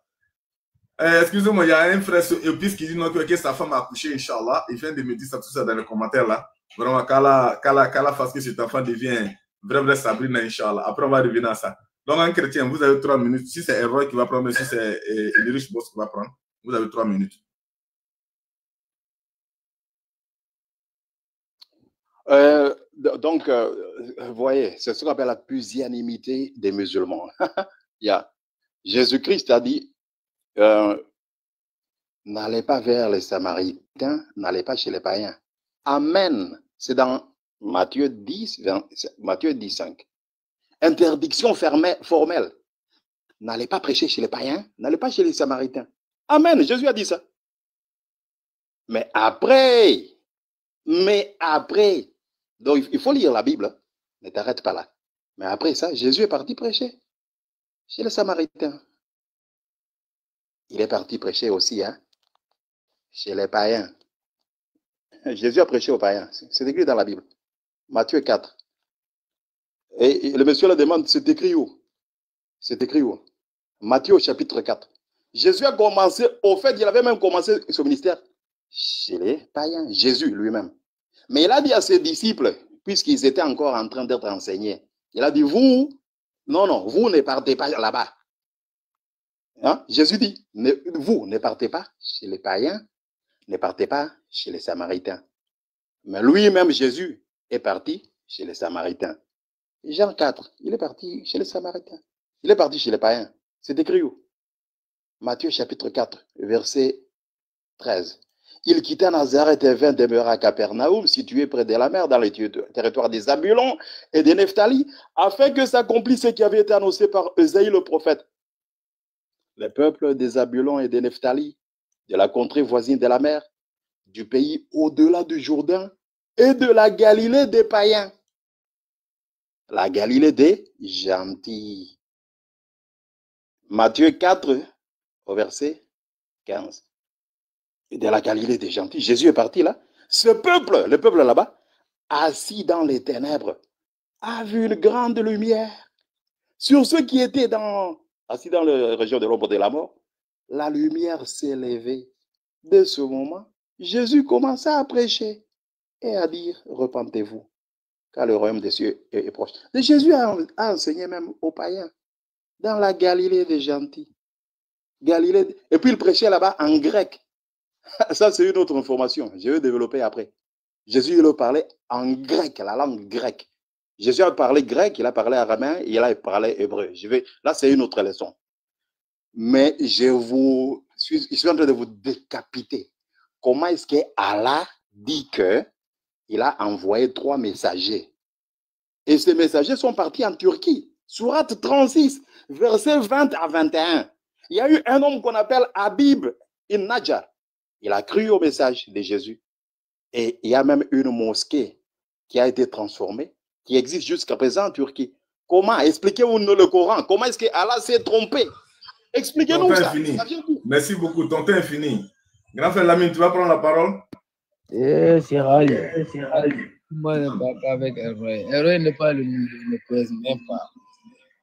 Excusez-moi, il y a un frère Eupis qui dit non, que sa femme a accouché, Inch'Allah. Il vient de me dire ça, tout ça dans les commentaires là. Vraiment, qu'elle fasse que cet enfant devient vrai Sabrina, Inch'Allah. Après, on va revenir à ça. Donc, un chrétien, vous avez 3 minutes. Si c'est Héroï qui va prendre, si c'est Elirich Boss qui va prendre, vous avez 3 minutes. Donc, vous voyez, c'est ce qu'on appelle la pusillanimité des musulmans. Jésus-Christ a dit, n'allez pas vers les Samaritains, n'allez pas chez les païens. Amen. C'est dans Matthieu 10, 5. Interdiction formelle. N'allez pas prêcher chez les païens, n'allez pas chez les Samaritains. Amen. Jésus a dit ça. Mais après, donc il faut lire la Bible, ne t'arrête pas là. Mais après ça, Jésus est parti prêcher chez les Samaritains. Il est parti prêcher aussi chez les païens. Jésus a prêché aux païens. C'est écrit dans la Bible. Matthieu 4. Et le monsieur le demande, c'est écrit où? C'est écrit où? Matthieu chapitre 4. Jésus a commencé, au fait, il avait même commencé son ministère chez les païens. Jésus lui-même. Mais il a dit à ses disciples, puisqu'ils étaient encore en train d'être enseignés, il a dit, vous ne partez pas là-bas. Jésus dit, vous ne partez pas chez les païens, ne partez pas chez les Samaritains. Mais lui-même, Jésus, est parti chez les Samaritains. Jean 4, il est parti chez les Samaritains. Il est parti chez les païens. C'est écrit où? Matthieu chapitre 4, verset 13. Il quitta Nazareth et vint demeurer à Capernaum, situé près de la mer, dans les territoires des Zabulons et des Nephtali, afin que s'accomplisse ce qui avait été annoncé par Ésaïe le prophète. les peuples des Zabulon et des Nephtali, de la contrée voisine de la mer, du pays au-delà du Jourdain et de la Galilée des païens. La Galilée des gentils. Matthieu 4, au verset 15. Et de la Galilée des gentils, Jésus est parti là. Ce peuple, le peuple là-bas, assis dans les ténèbres, a vu une grande lumière. Sur ceux qui étaient assis dans la région de l'ombre de la mort, la lumière s'est levée. De ce moment, Jésus commença à prêcher et à dire, repentez-vous, car le royaume des cieux est proche. Et Jésus a enseigné même aux païens, dans la Galilée des gentils. Galilée, et puis il prêchait là-bas en grec. Ça, c'est une autre information. Je vais développer après. Jésus, il parlait en grec, la langue grecque. Jésus a parlé grec, il a parlé araméen, il a parlé hébreu. Là, c'est une autre leçon. Mais je suis en train de vous décapiter. Comment est-ce que Allah dit qu'il a envoyé 3 messagers? Et ces messagers sont partis en Turquie. Sourate 36, versets 20 à 21. Il y a eu un homme qu'on appelle Habib ibn Najjar. Il a cru au message de Jésus. Et il y a même une mosquée qui a été transformée, qui existe jusqu'à présent en Turquie. Comment? Expliquez-vous le Coran. Comment est-ce que Allah s'est trompé? Expliquez-nous ça. Merci beaucoup. Ton temps est fini. Grand frère Lamine, tu vas prendre la parole? C'est Rali. Moi, je ne parle pas avec Eroi. Eroi n'est pas le numéro, il ne pèse même pas.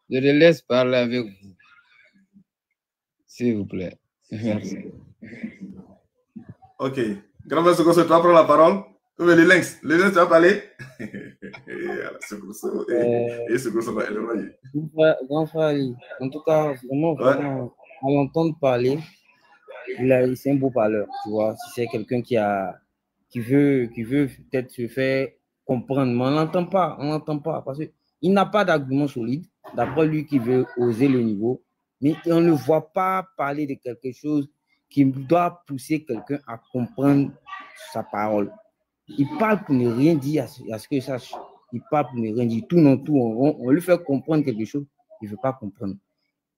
Je le laisse parler avec vous. S'il vous plaît. Merci. Ok. Grand frère Sokoso, tu vas prendre la parole? Le lynx, tu vas parler? Grand frère, en tout cas, vraiment, à l'entendre parler, c'est un beau parleur, tu vois. Si c'est quelqu'un qui veut peut-être se faire comprendre, mais on n'entend pas, parce qu'il n'a pas d'argument solide, d'après lui qui veut oser le niveau, mais on ne voit pas parler de quelque chose qui doit pousser quelqu'un à comprendre sa parole. Il parle pour ne rien dire à ce que je sache. Il parle pour ne rien dire. Tout non tout, on lui fait comprendre quelque chose, il ne veut pas comprendre.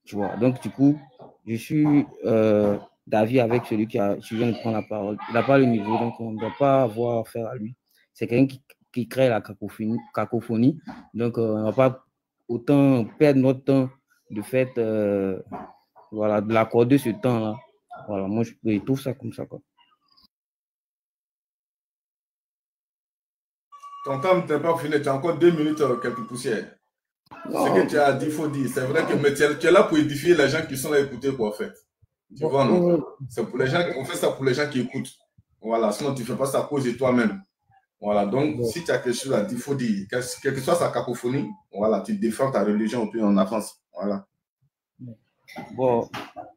Tu vois. Donc, du coup, je suis d'avis avec celui qui vient de prendre la parole. Il n'a pas le niveau, donc on ne doit pas avoir affaire à lui. C'est quelqu'un qui crée la cacophonie. Donc, on ne va pas autant perdre notre temps de fait, voilà, de l'accorder ce temps-là. Voilà, moi, je trouve ça comme ça, quoi. Ton temps n'est pas fini, tu as encore 2 minutes, quelques poussières. Ce que tu as dit, il faut dire. C'est vrai que mais tu es là pour édifier les gens qui sont là à écouter, quoi, en fait. Tu vois, non? C'est pour les gens, on fait ça pour les gens qui écoutent. Voilà, sinon tu ne fais pas ça à cause de toi-même. Voilà, donc si tu as quelque chose à dire, il faut dire. Quelle que soit sa cacophonie, voilà, tu défends ta religion au plus en avance. Voilà. Bon,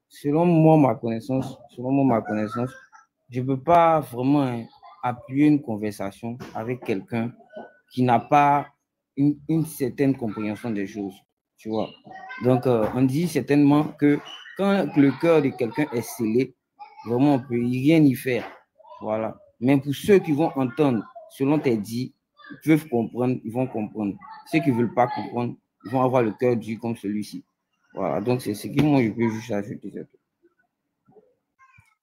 selon moi, ma connaissance, je ne peux pas vraiment appuyer une conversation avec quelqu'un qui n'a pas une certaine compréhension des choses, tu vois. Donc, on dit certainement que quand le cœur de quelqu'un est scellé, vraiment, on ne peut rien y faire. Voilà. Mais pour ceux qui vont entendre selon tes dits, ils peuvent comprendre, ils vont comprendre. Ceux qui ne veulent pas comprendre, ils vont avoir le cœur dur comme celui-ci. Voilà. Donc, c'est ce que moi, je peux juste ajouter.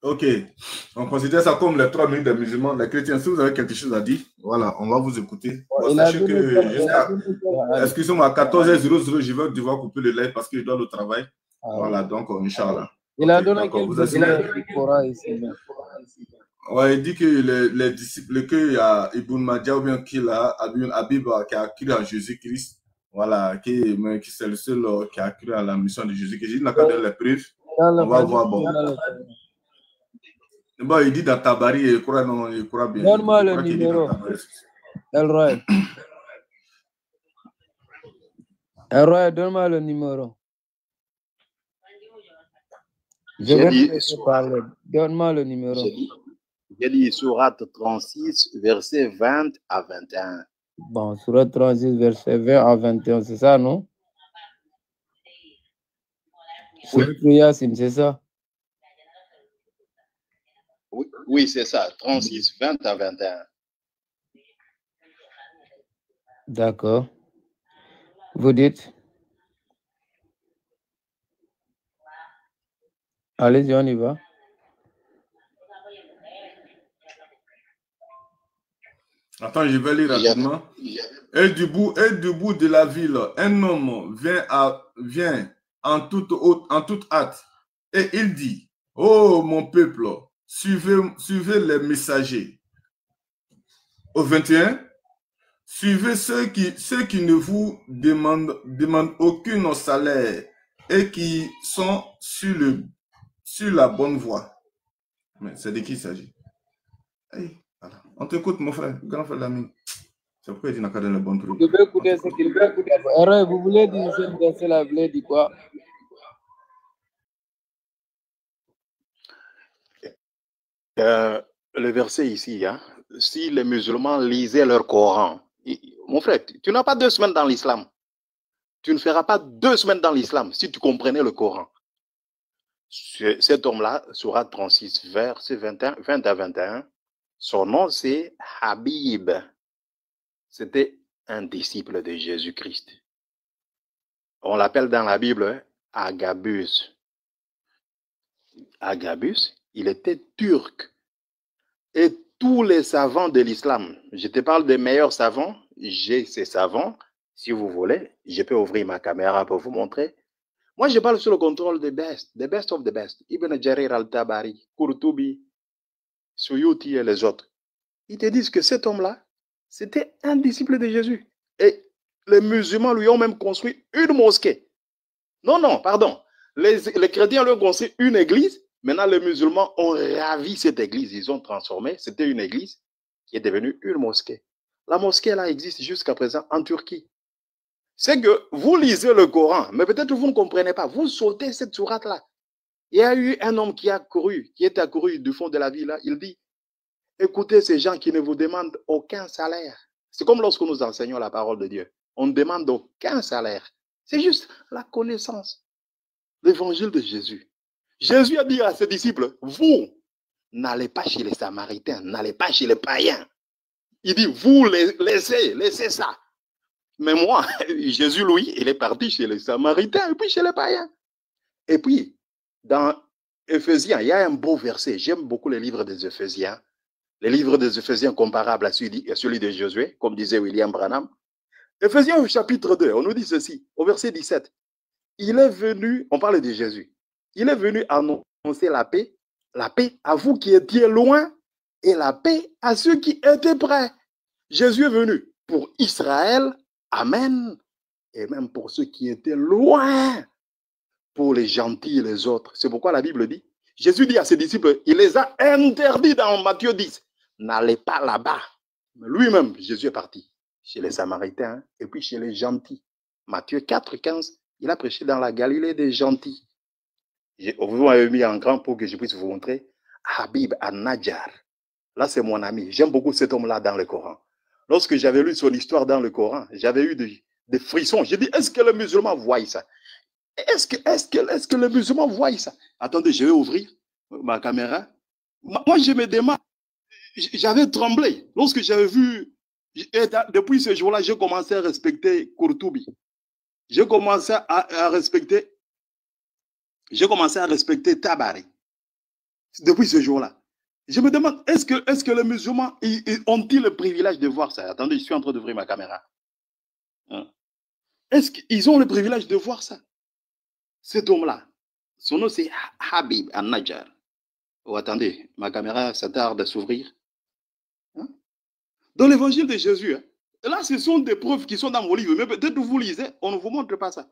Ok. On considère ça comme les 3 minutes des musulmans. Les chrétiens, si vous avez quelque chose à dire, voilà, on va vous écouter. Bon, sachez que jusqu'à, excusez-moi, à 14h00, je vais devoir couper le live parce que je dois le travail. Voilà, donc, Inch'Allah. Il a donné quelques Coran ici. Ouais, il dit que les disciples, qu'il y a Ibn Majah ou bien qu'il a Habib qui a cru à Jésus-Christ, voilà, qui c'est le seul qui a cru à la mission de Jésus-Christ. Il n'a qu'à donner les preuves. On va voir, bon. Bon, il dit dans Tabari, il croit bien. Donne-moi le numéro. Elroy. Elroy, donne-moi le numéro. Je vais te laisser parler. Donne-moi le numéro. J'ai dit Sourate 36, versets 20 à 21. Bon, Sourate 36, versets 20 à 21, c'est ça, non? C'est ça? Oui, c'est ça. 36, 20 à 21. D'accord. Vous dites? Allez-y, on y va. Attends, je vais lire rapidement. Et du bout de la ville, un homme vient en toute hâte. Et il dit, oh mon peuple, suivez les messagers. Au 21, suivez ceux qui ne vous demandent aucun salaire et qui sont sur la bonne voie. Mais c'est de qui il s'agit? Hey, voilà. On t'écoute, mon frère, grand frère Lamine. C'est pourquoi il dit n'a qu'à donner le bon truc. Vous devez écouter ce qu'il veut. Alors, vous voulez dire ce verset là, vous voulez dire quoi? Le verset ici, hein, si les musulmans lisaient leur Coran, mon frère, tu n'as pas 2 semaines dans l'islam. Tu ne feras pas 2 semaines dans l'islam si tu comprenais le Coran. Cet homme-là, Sourate 36, verset 20 à 21, son nom c'est Habib. C'était un disciple de Jésus-Christ. On l'appelle dans la Bible Agabus. Agabus, il était turc. Et tous les savants de l'islam, je te parle des meilleurs savants, j'ai ces savants, si vous voulez, je peux ouvrir ma caméra pour vous montrer. Moi, je parle sous le contrôle des best of the best. Ibn Jarir al-Tabari, Qurtubi, Suyuti et les autres. Ils te disent que cet homme-là, c'était un disciple de Jésus. Et les musulmans lui ont même construit une mosquée. Non, pardon. Les chrétiens lui ont construit une église. Maintenant, les musulmans ont ravi cette église. Ils ont transformé. C'était une église qui est devenue une mosquée. La mosquée, là, existe jusqu'à présent en Turquie. C'est que vous lisez le Coran, mais peut-être vous ne comprenez pas. Vous sautez cette sourate-là. Il y a eu un homme qui est accouru du fond de la ville. Là. Il dit, écoutez ces gens qui ne vous demandent aucun salaire. C'est comme lorsque nous enseignons la parole de Dieu. On ne demande aucun salaire. C'est juste la connaissance. L'évangile de Jésus. Jésus a dit à ses disciples, vous n'allez pas chez les Samaritains, n'allez pas chez les païens. Il dit, vous laissez ça. Mais moi, Jésus, lui, il est parti chez les Samaritains et puis chez les païens. Et puis, dans Éphésiens, il y a un beau verset. J'aime beaucoup les livres des Éphésiens. Les livres des Éphésiens comparables à celui de Josué, comme disait William Branham. Éphésiens au chapitre 2, on nous dit ceci, au verset 17. Il est venu, on parle de Jésus, il est venu annoncer la paix à vous qui étiez loin et la paix à ceux qui étaient près. Jésus est venu pour Israël, amen, et même pour ceux qui étaient loin, pour les gentils et les autres. C'est pourquoi la Bible dit, Jésus dit à ses disciples, il les a interdits dans Matthieu 10, n'allez pas là-bas. Mais lui-même, Jésus est parti chez les Samaritains et puis chez les gentils. Matthieu 4, 15, il a prêché dans la Galilée des gentils. Vous m'avez mis en grand pour que je puisse vous montrer Habib al-Najjar. Là, c'est mon ami. J'aime beaucoup cet homme-là dans le Coran. Lorsque j'avais lu son histoire dans le Coran, j'avais eu des frissons. J'ai dit, est-ce que les musulmans voient ça? Est-ce que les musulmans voient ça? Attendez, je vais ouvrir ma caméra. Moi, je me demande, j'avais tremblé lorsque j'avais vu. Depuis ce jour-là, j'ai commencé à respecter Qurtubi. J'ai commencé à respecter Tabari. Depuis ce jour-là. Je me demande, est-ce que les musulmans ont-ils le privilège de voir ça? Attendez, je suis en train d'ouvrir ma caméra. Est-ce qu'ils ont le privilège de voir ça? Cet homme-là, son nom c'est Habib al-Najjar. Oh, attendez, ma caméra s'attarde à s'ouvrir. Dans l'évangile de Jésus, là, ce sont des preuves qui sont dans vos livres, mais peut-être que vous lisez, on ne vous montre pas ça.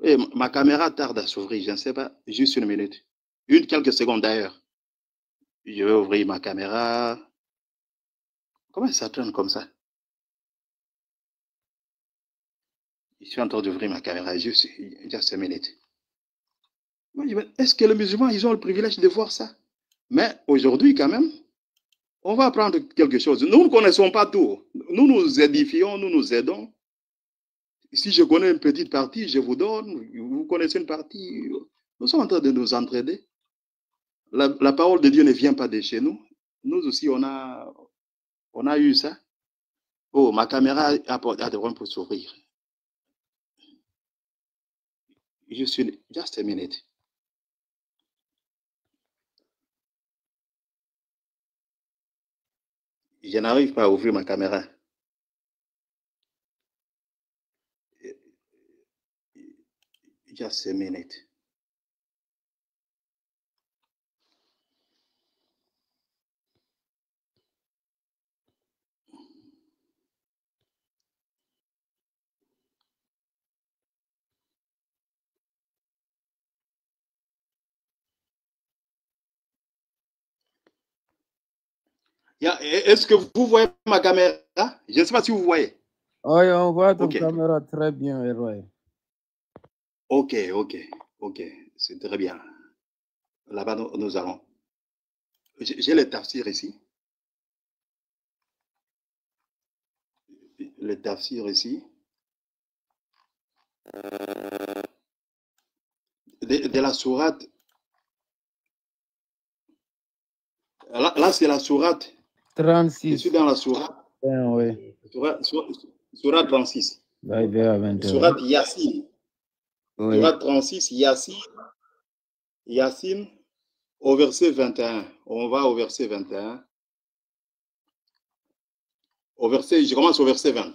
Et ma caméra tarde à s'ouvrir, je ne sais pas, juste une minute. Quelques secondes d'ailleurs. Je vais ouvrir ma caméra. Comment ça tourne comme ça? Je suis en train d'ouvrir ma caméra, juste une minute. Est-ce que les musulmans, ils ont le privilège de voir ça? Mais aujourd'hui, quand même, on va apprendre quelque chose. Nous ne connaissons pas tout. Nous nous édifions, nous nous aidons. Si je connais une petite partie, je vous donne. Vous connaissez une partie. Nous sommes en train de nous entraider. La parole de Dieu ne vient pas de chez nous. Nous aussi, on a eu ça. Oh, ma caméra a des problèmes pour s'ouvrir. Just a minute. Je n'arrive pas à ouvrir ma caméra. Just a minute. Est-ce que vous voyez ma caméra? Je ne sais pas si vous voyez. Oui, on voit ton Ok. caméra très bien, Roy. Ok. C'est très bien. Là-bas, nous allons. J'ai le tafsir ici. Le tafsir ici. De la sourate. Là c'est la sourate. 36. Je suis dans la sourate. Oui. Sourate 36. Sourate Yassine. Oui. Sourate 36, Yassine, au verset 21. On va au verset 21. Je commence au verset 20.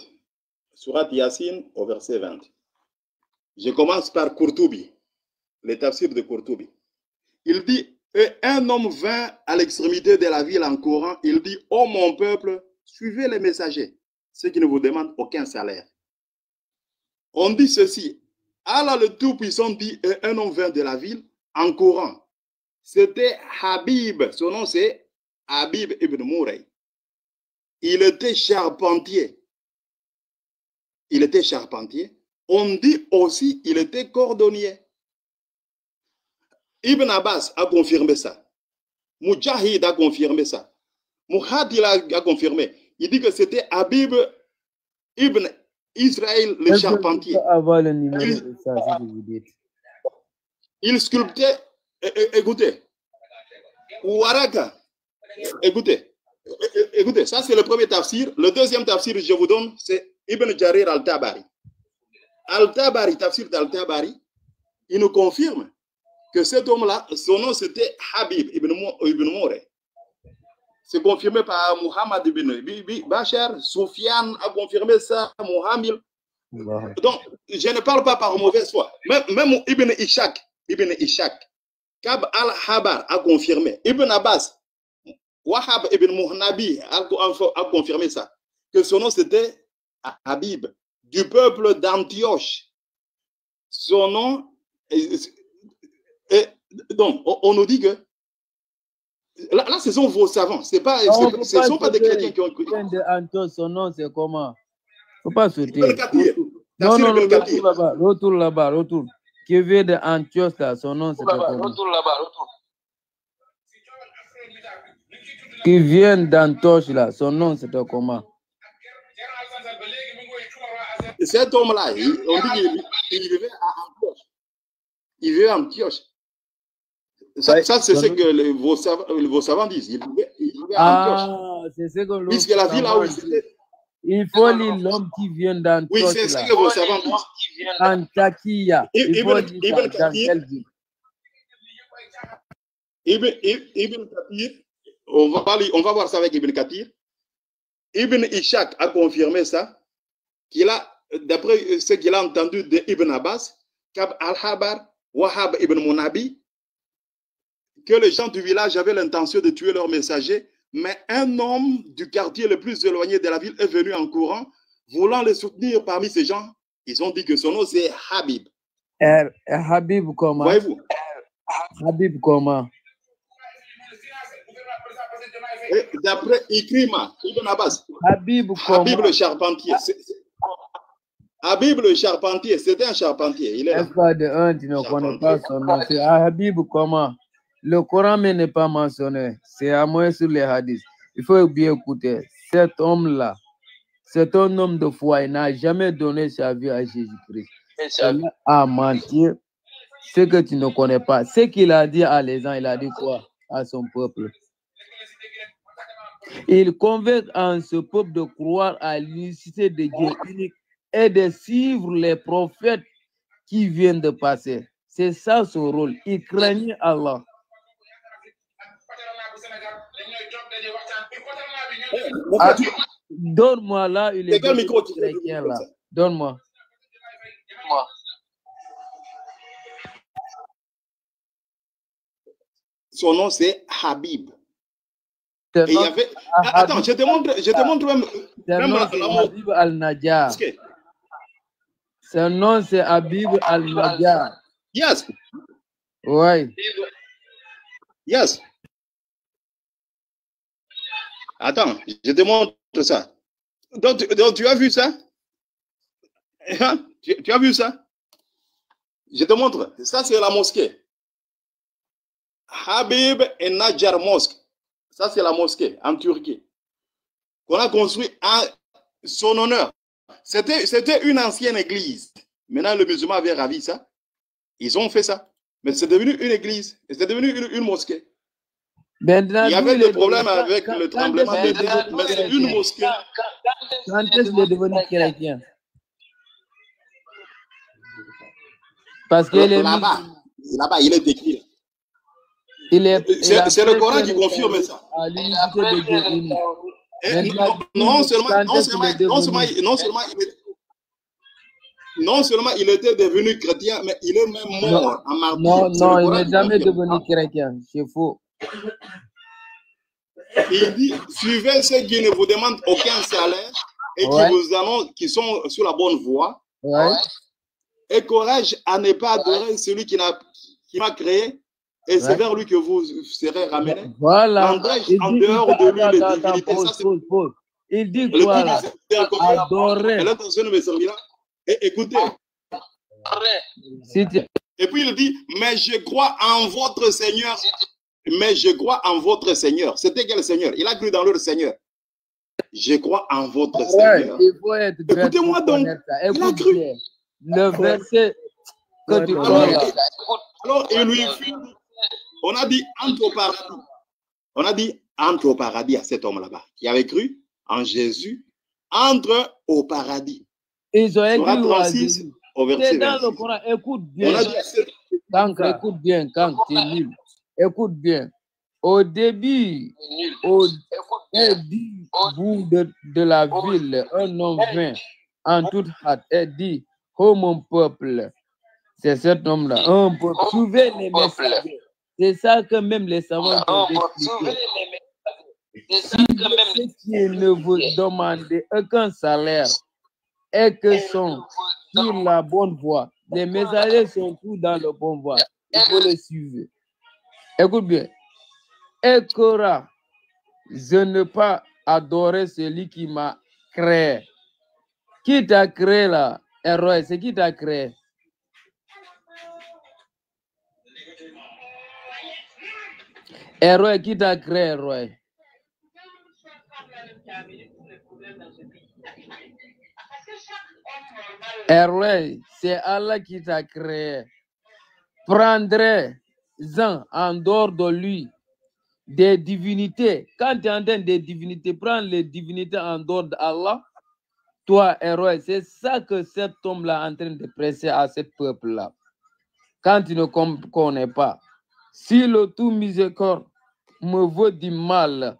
Sourate Yassine, au verset 20. Je commence par Qurtubi, le tafsir de Qurtubi. Il dit, et un homme vint à l'extrémité de la ville en courant. Il dit, ô mon peuple, suivez les messagers, ceux qui ne vous demandent aucun salaire. On dit ceci, Allah le Tout-Puissant dit, et un homme vint de la ville en courant. C'était Habib, son nom c'est Habib ibn Mourey. Il était charpentier. On dit aussi il était cordonnier. Ibn Abbas a confirmé ça. Mujahid a confirmé ça. Muhadir a confirmé. Il dit que c'était Habib ibn Israël le charpentier. Avoir le numéro de ça, si vous dites. Il sculptait, écoutez, Waraka, écoutez, ça c'est le premier tafsir. Le deuxième tafsir, je vous donne, c'est Ibn Jarir al-Tabari. Al-Tabari, tafsir d'Al-Tabari, il nous confirme que cet homme-là, son nom c'était Habib ibn Mourey. C'est confirmé par Muhammad ibn Bachar, Soufiane a confirmé ça, Mohamed. Donc, je ne parle pas par mauvaise foi. Même Ibn Ishaq, Kab al-Habar a confirmé. Ibn Abbas, Wahab ibn Muhnabi a confirmé ça. Que son nom c'était Habib, du peuple d'Antioche. Son nom, donc on nous dit que là ce sont vos savants, ce ne sont pas des chrétiens qui ont écrit. Son nom c'est comment? Il ne faut pas sauter. Non, retourne là-bas. Qui vient d'Antioche là, son nom c'est comment? Qui vient d'Antioche là, son nom c'est comment? Cet homme-là, on dit qu'il vivait à Antioche. Il vivait à Antioche. Ça c'est ce que vos savants disent. Il vivait à Antioche. C'est ce que l'on puisque la ville là où il était. Il faut lire l'homme qui vient d'Antioche. Oui, c'est ce que vos savants disent. Antakia. Ibn Kathir, on va voir ça avec Ibn Kathir. Ibn Ishaq a confirmé ça, d'après ce qu'il a entendu de Ibn Abbas, Kab al-Habar, Wahab ibn Munabi, que les gens du village avaient l'intention de tuer leur messager, mais un homme du quartier le plus éloigné de la ville est venu en courant, voulant les soutenir parmi ces gens. Ils ont dit que son nom c'est Habib. Habib comment? Voyez-vous? Habib comment? D'après Ikrima, Ibn Abbas, Habib le charpentier. Habib le charpentier, c'était un charpentier. Il est là. Pas de un, tu ne connais pas son nom. C'est Habib comment? Le Coran n'est pas mentionné. C'est à moi sur les hadiths. Il faut bien écouter. Cet homme-là, c'est un homme de foi. Il n'a jamais donné sa vie à Jésus-Christ. Il a menti. Ce que tu ne connais pas. Ce qu'il a dit à les gens, il a dit quoi à son peuple? Il convainc en ce peuple de croire à l'unicité de Dieu unique et de suivre les prophètes qui viennent de passer. C'est ça son rôle. Il craignait Allah. Mon frère, Donne-moi là, il est quel micro tu chrétien là. Donne-moi. Son nom, c'est Habib. Son Et il y nom, avait... Attends, je te montre même son nom, c'est Habib Al-Najjar. Son nom, c'est Habib Al-Najjar. Yes. Oui. Yes. Attends, je te montre ça. Donc tu as vu ça? Hein? Tu as vu ça? Je te montre. Ça, c'est la mosquée. Habib et Najjar Mosque. Ça, c'est la mosquée en Turquie. Qu'on a construit en son honneur. C'était une ancienne église. Maintenant, le musulman avait ravi ça. Ils ont fait ça. Mais c'est devenu une église. C'est devenu une mosquée. Maintenant, il y avait des problèmes avec le tremblement de terre, mais c'est une mosquée. Quand est-ce qu'il est devenu chrétien? Parce que là-bas, il est écrit. C'est le Coran qui confirme ça. Non seulement il était devenu chrétien, mais il est même mort en martyr. Non, il n'est jamais devenu chrétien. C'est faux. Il dit, suivez ceux qui ne vous demandent aucun salaire et qui vous annoncent, qui sont sur la bonne voie. Et courage à ne pas adorer celui qui m'a créé. Et c'est vers lui que vous serez ramenés. Voilà. En dehors de lui, les divinités. Il dit quoi là? Adorer. Et écoutez. Et puis il dit, mais je crois en votre Seigneur. Mais je crois en votre Seigneur. C'était quel Seigneur? Il a cru dans leur Seigneur. Je crois en votre Seigneur. Écoutez-moi donc. Il a cru. Le verset que tu parles là. Alors, il lui fit. On a dit entre au paradis. On a dit entre au paradis à cet homme là-bas qui avait cru en Jésus. Entre au paradis. Ils ont écrit 36 au verset 26. Dans le Coran, écoute bien. Écoute bien, quand tu es libre. Écoute bien. Au début, au bout de la ville, un homme vint en toute hâte et dit, oh mon peuple, c'est cet homme-là, un peuple, suivez les messagers. C'est ça que même les savants ont expliqué. Ceux qui ne vous demandent aucun salaire et que sont sur la bonne voie, les messagers sont tous dans la bonne voie. Il faut les suivre. Écoute bien. Ekora, je ne pas adorer celui qui m'a créé. Qui t'a créé là? Héroï, c'est qui t'a créé? Héroï, qui t'a créé, héroï? Héroï, c'est Allah qui t'a créé. Prendrez-en en dehors de lui des divinités. Quand tu entends des divinités, prends les divinités en dehors d'Allah. Toi, héros, c'est ça que cet homme-là est en train de presser à ce peuple-là. Quand tu ne connais pas, si le tout miséricorde me veut du mal,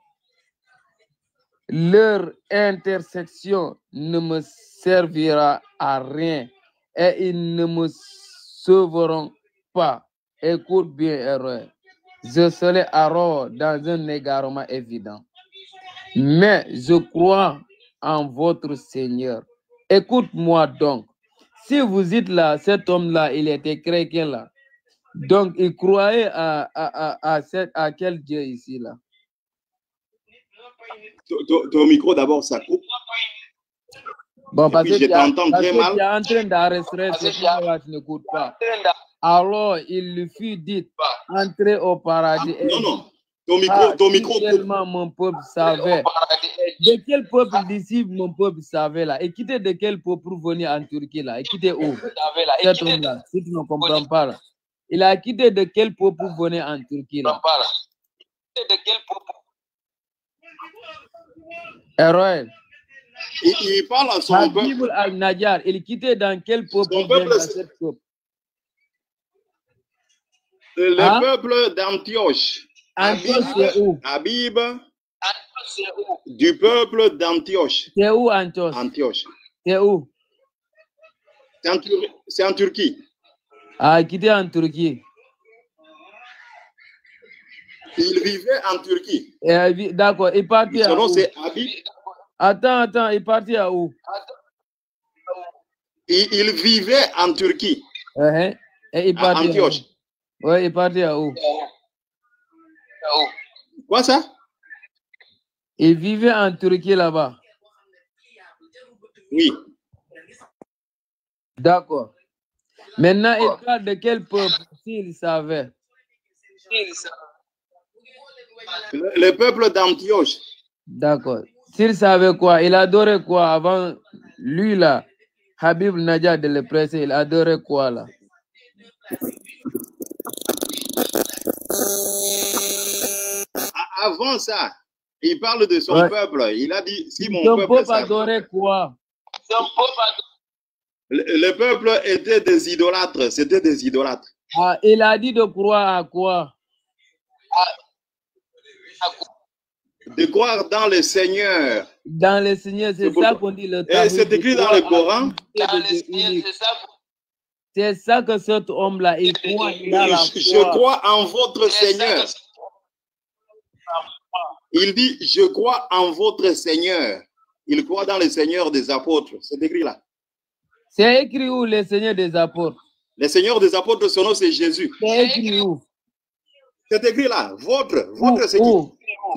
leur intersection ne me servira à rien et ils ne me sauveront pas. Écoute bien, héros. Je serai alors dans un égarement évident. Mais je crois en votre Seigneur. Écoute-moi donc. Si vous dites là, cet homme-là, il était chrétien là. Donc, il croyait à quel Dieu ici là? Ton micro d'abord, ça coupe. Bon, parce que je t'entends très mal. Tu es en train d'arrêter, tu n'écoutes pas. Alors, il lui fut dit, entrez au paradis. Non. Ton micro tellement mon peuple savait. De quel peuple d'ici mon peuple savait là? Et quitter de quel peuple pour venir en Turquie là? Et quitter où? Cet homme-là, si tu ne comprends pas là. Il a quitté de quel peuple pour venir en Turquie là? Héroïne. Il parle à son peuple. Al-Najjar, il quittait dans quel peuple pour venir dans cette peuple? Le peuple d'Antioche. Antioche, c'est où? Habib. Du peuple d'Antioche. C'est où Antioche? Antioche. C'est où? C'est en Turquie. Ah, qui était en Turquie. Il vivait en Turquie. D'accord, il partit Son à nom, où? c'est Habib. Attends, il partit à où? Il vivait en Turquie. Et il À partit Antioche. à où? Ouais, il partit à où? Quoi ça? Il vivait en Turquie là-bas. Oui. D'accord. Maintenant, il parle de quel peuple, s'il savait? Le peuple d'Antioche. D'accord. S'il savait quoi? Il adorait quoi avant lui là? Habib Najjar de le presser, il adorait quoi là? Avant ça, il parle de son peuple. Il a dit, si mon Son peuple adorait quoi? Le peuple était des idolâtres. C'était des idolâtres. Ah, il a dit de croire à quoi? De croire dans le Seigneur. Dans le Seigneur, c'est ça qu'on dit le Et c'est écrit dans le Coran. C'est ça que cet homme-là, il croit. Je crois en votre Seigneur. Il dit, je crois en votre Seigneur. Il croit dans le Seigneur des apôtres. C'est écrit là. C'est écrit où le Seigneur des apôtres? Le Seigneur des apôtres, son nom c'est Jésus. C'est écrit où? C'est écrit là. Votre c'est qui?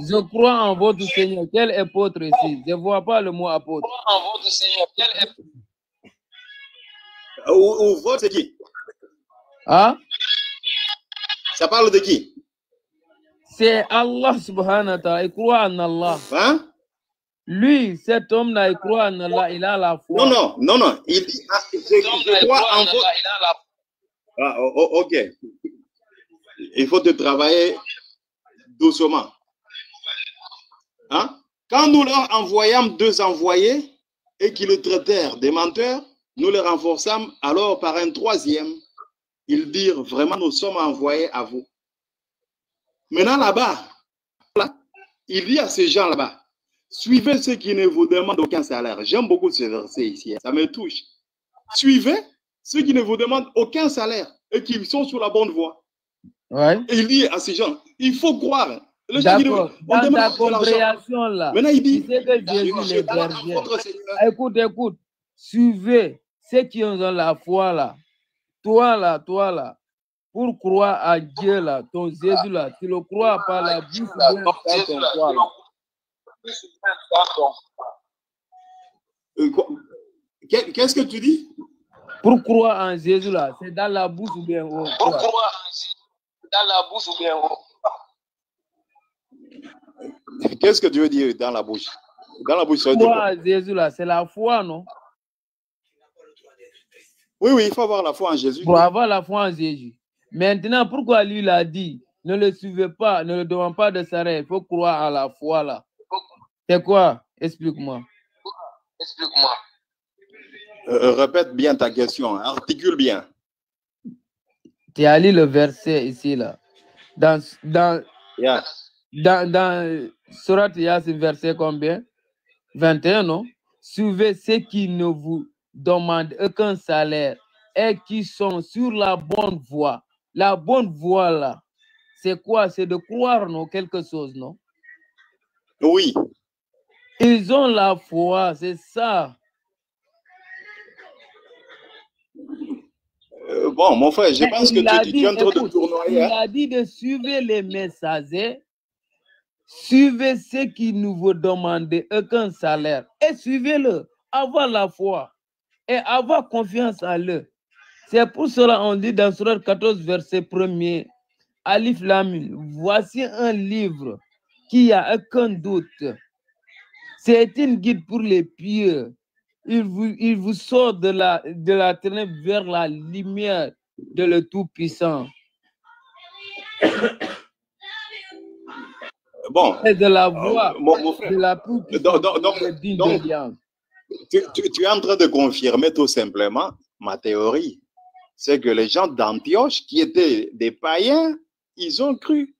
Je crois en votre Seigneur. Quel apôtre ici? Je ne vois pas le mot apôtre. Je crois en votre Seigneur. Quel apôtre? Ou votre c'est qui? Hein? Ça parle de qui? C'est Allah subhanahu wa ta'ala. Il croit en Allah. Hein? Lui, cet homme-là, il croit en Allah. Il a la foi. Non. Il dit, je crois en votre... Ah, ok. Il faut te travailler doucement. Hein? Quand nous leur envoyâmes 2 envoyés et qu'ils le traitèrent des menteurs, nous les renforçâmes alors par un 3e. Ils dirent, vraiment, nous sommes envoyés à vous. Maintenant, là-bas, il dit à ces gens là-bas, suivez ceux qui ne vous demandent aucun salaire. J'aime beaucoup ce verset ici, ça me touche. Suivez ceux qui ne vous demandent aucun salaire et qui sont sur la bonne voie. Ouais. Et il dit à ces gens, il faut croire. D'accord. Dans ta compréhension là, maintenant il dit, tu sais que Jésus est berger. Écoute. Suivez ceux qui ont la foi là. Toi là, pour croire à Dieu là, ton Jésus là, tu le crois par la bouche ou bien par ton foi là. Qu'est-ce que tu dis? Pour croire en Jésus là, c'est dans la bouche ou bien au Pour croire en Jésus, dans la bouche ou bien au... Qu'est-ce que tu veux dire dans la bouche? Dans la bouche, ça veut dire quoi? Jésus là, c'est la foi, non? Oui, il faut avoir la foi en Jésus. Pour avoir la foi en Jésus. Maintenant, pourquoi lui l'a dit? Ne le suivez pas, ne le demande pas de s'arrêter. Il faut croire à la foi là. C'est quoi? Explique-moi. Répète bien ta question, articule bien. Tu as lu le verset ici là. Dans Surat Yasin, verset combien? 21, non? Suivez ceux qui ne vous demandent aucun salaire et qui sont sur la bonne voie. La bonne voie là, c'est quoi? C'est de croire, non? Quelque chose, non? Oui. Ils ont la foi, c'est ça. Bon, mon frère, je pense que tu es en train de tournoyer. Il a dit de suivre les messagers, suivez ceux qui ne vous demandent aucun salaire et suivez-le, avoir la foi et avoir confiance en eux. C'est pour cela qu'on dit dans Surat 14, verset 1er, Alif Lam Mim, voici un livre qui a aucun doute. C'est une guide pour les pieux. Il vous sort de la ténèbre vers la lumière de le Tout-Puissant. Bon. Et de la voix mon frère, de la tu es en train de confirmer tout simplement ma théorie. C'est que les gens d'Antioche, qui étaient des païens, ils ont cru.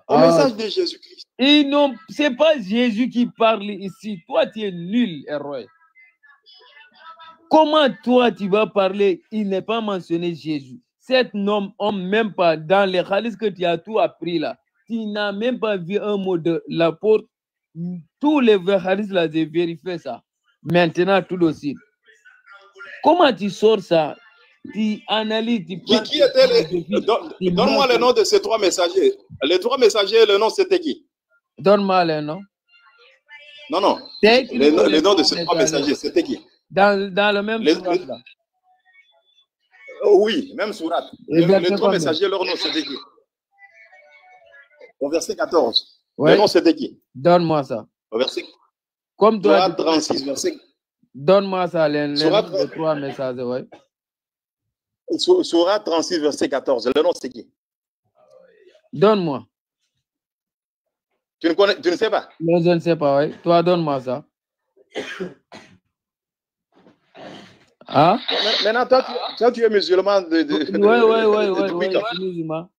au message de Jésus-Christ. Et non, c'est pas Jésus qui parle ici. Toi, tu es nul, héros. Comment toi, tu vas parler? Il n'est pas mentionné Jésus. Cet homme, même pas dans les hadiths que tu as tout appris là. Tu n'as même pas vu un mot de l'apôtre. Tous les hadiths là, j'ai vérifié ça. Maintenant, tout aussi. Comment tu sors ça? Tu analyses, tu Qui étaient les... Donne-moi le nom de ces 3 messagers. Les 3 messagers, le nom, c'était qui? Donne-moi le nom. Non, non. Le nom de ces 3 messagers, c'était qui? Dans le même surat là. Oui, même surat. Les 3 messagers, leur nom, c'était qui? Au verset 14. Ouais. Le nom, c'était qui? Donne-moi ça. Au verset... Comme toi, surat 36, verset... Donne-moi ça, les 3 messages, ouais. Surat 36, verset 14. Le nom, c'est qui? Donne-moi. Tu ne sais pas? Non, je ne sais pas, oui. Toi, donne-moi ça. Hein? Maintenant, toi, tu es musulman Oui, musulman.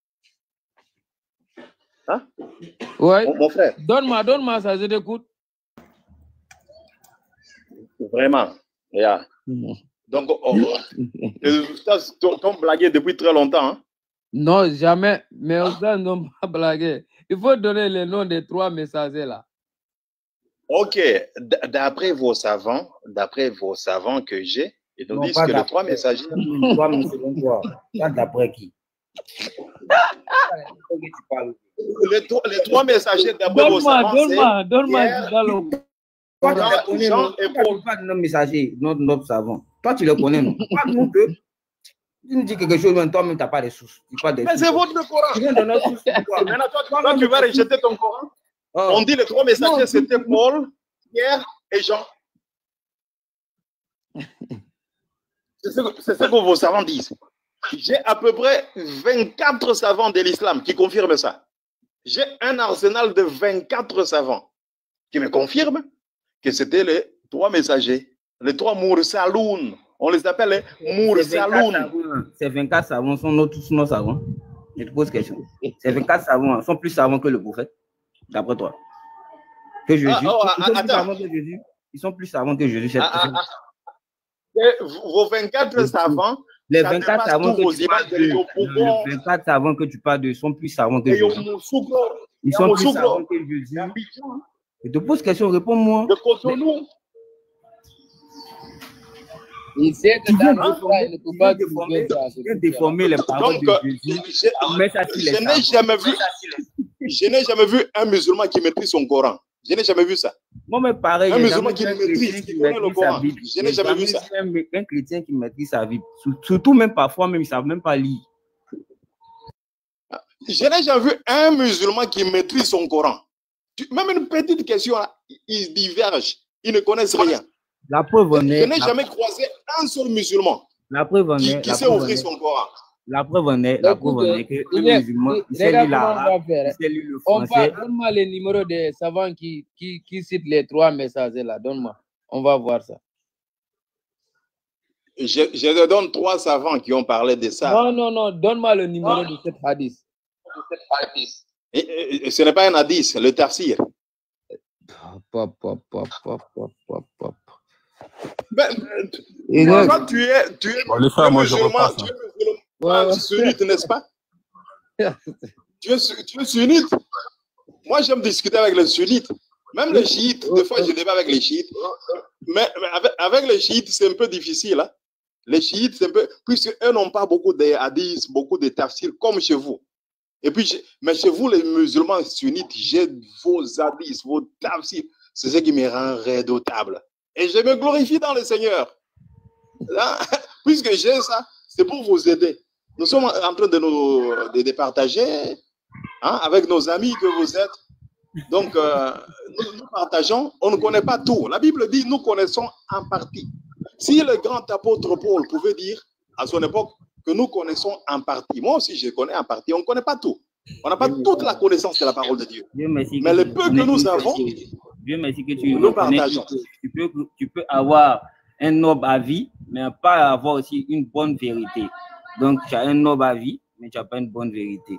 Hein? Oui. Mon frère. Donne-moi ça, je t'écoute. Vraiment. Yeah. Donc, t'ont blagué depuis très longtemps. Hein? Non, jamais. Mais ça n'ont pas blagué. Il faut donner le nom des 3 messagers là. Ok. D'après vos savants que j'ai, ils nous disent que les 3 messagers. Pas d'après qui? Les 3 messagers d'après vos savants. Donne-moi. Toi, tu les connais, non? Tu pas de nos messagers, notre savant. Toi, tu les connais, non? Pas nous que. Tu nous dis quelque chose, mais toi-même, tu n'as pas de sources. Mais c'est votre Coran. Tu viens de notre source. Maintenant, toi, tu vas rejeter ton Coran. Oh. On dit les 3 messagers, c'était Paul, Pierre et Jean. C'est ce que vos savants disent. J'ai à peu près 24 savants de l'islam qui confirment ça. J'ai un arsenal de 24 savants qui me confirment que c'était les 3 messagers, les 3 Mursaloun. On les appelle les Mursaloun. Ces 24 savants sont tous nos savants. Je te pose question. Ces 24 savants sont plus savants que le prophète, d'après toi. Que Jésus. Ils sont plus savants que Jésus. Vos 24 savants, les 24 savants que tu parles les 24 savants que tu parles de sont plus savants que Jésus. Ils sont plus savants que Jésus. Je te pose question, réponds-moi. Il sait que dans le Coran, il ne peut pas déformer les paroles de Jésus. Je n'ai jamais vu un musulman qui maîtrise son Coran. Je n'ai jamais vu ça. Moi, pareil. Un musulman qui maîtrise, qui connaît le Coran. Je n'ai jamais vu ça. Un chrétien qui maîtrise sa vie. Surtout, même parfois, même, ils ne savent même pas lire. Je n'ai jamais vu un musulman qui maîtrise son Coran. Même une petite question, ils divergent. Ils ne connaissent rien. La preuve en est. Je n'ai jamais croisé un seul musulman qui sait ouvrir son Coran. La preuve en est que le musulman, il sait lire l'arabe, il sait lire le français. Donne-moi les numéros des savants qui citent les 3 messages là. Donne-moi. On va voir ça. Je te donne 3 savants qui ont parlé de ça. Non. Donne-moi le numéro de cet hadith. Et ce n'est pas un hadith, le tafsir. Toi, tu es musulman, sunnite, n'est-ce pas? Tu es sunnite. Moi, j'aime discuter avec les sunnites. Même les chiites, des fois, je débat avec les chiites. Mais avec les chiites, c'est un peu difficile. Hein? Les chiites, c'est un peu... Puisqu'eux n'ont pas beaucoup de hadiths, beaucoup de tafsirs, comme chez vous. Et puis, mais chez vous, les musulmans sunnites, j'ai vos hadiths, vos tafsirs. C'est ce qui me rend redoutable. Et je me glorifie dans le Seigneur. Là, puisque j'ai ça, c'est pour vous aider. Nous sommes en train de partager avec nos amis que vous êtes. Donc, nous partageons. On ne connaît pas tout. La Bible dit, nous connaissons en partie. Si le grand apôtre Paul pouvait dire à son époque que nous connaissons en partie, moi aussi je connais en partie, on ne connaît pas tout. On n'a pas toute la connaissance de la parole de Dieu. Mais le peu que nous avons, Dieu merci que nous partageons. Tu peux avoir un noble avis, mais pas avoir aussi une bonne vérité. Donc, tu as un noble avis, mais tu n'as pas une bonne vérité.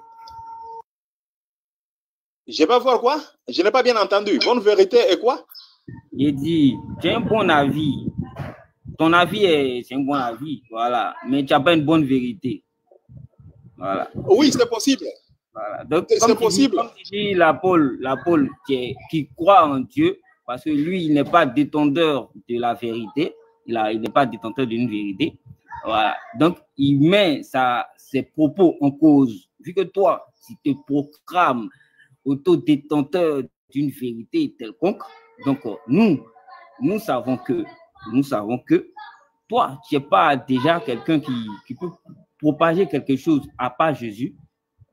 Je vais pas voir quoi? Je n'ai pas bien entendu. Bonne vérité et quoi? Il dit, j'ai un bon avis. Ton avis, c'est un bon avis, voilà. Mais tu n'as pas une bonne vérité. Voilà. Oui, c'est possible. Voilà. Donc, C'est possible. Comme tu dis, l'Apôtre qui croit en Dieu, parce que lui, il n'est pas détenteur de la vérité. Il n'est pas détenteur d'une vérité. Voilà. Donc, il met ses propos en cause. Vu que toi, si tu te proclames autodétenteur d'une vérité quelconque, donc nous savons que toi, tu n'es pas déjà quelqu'un qui peut propager quelque chose à part Jésus.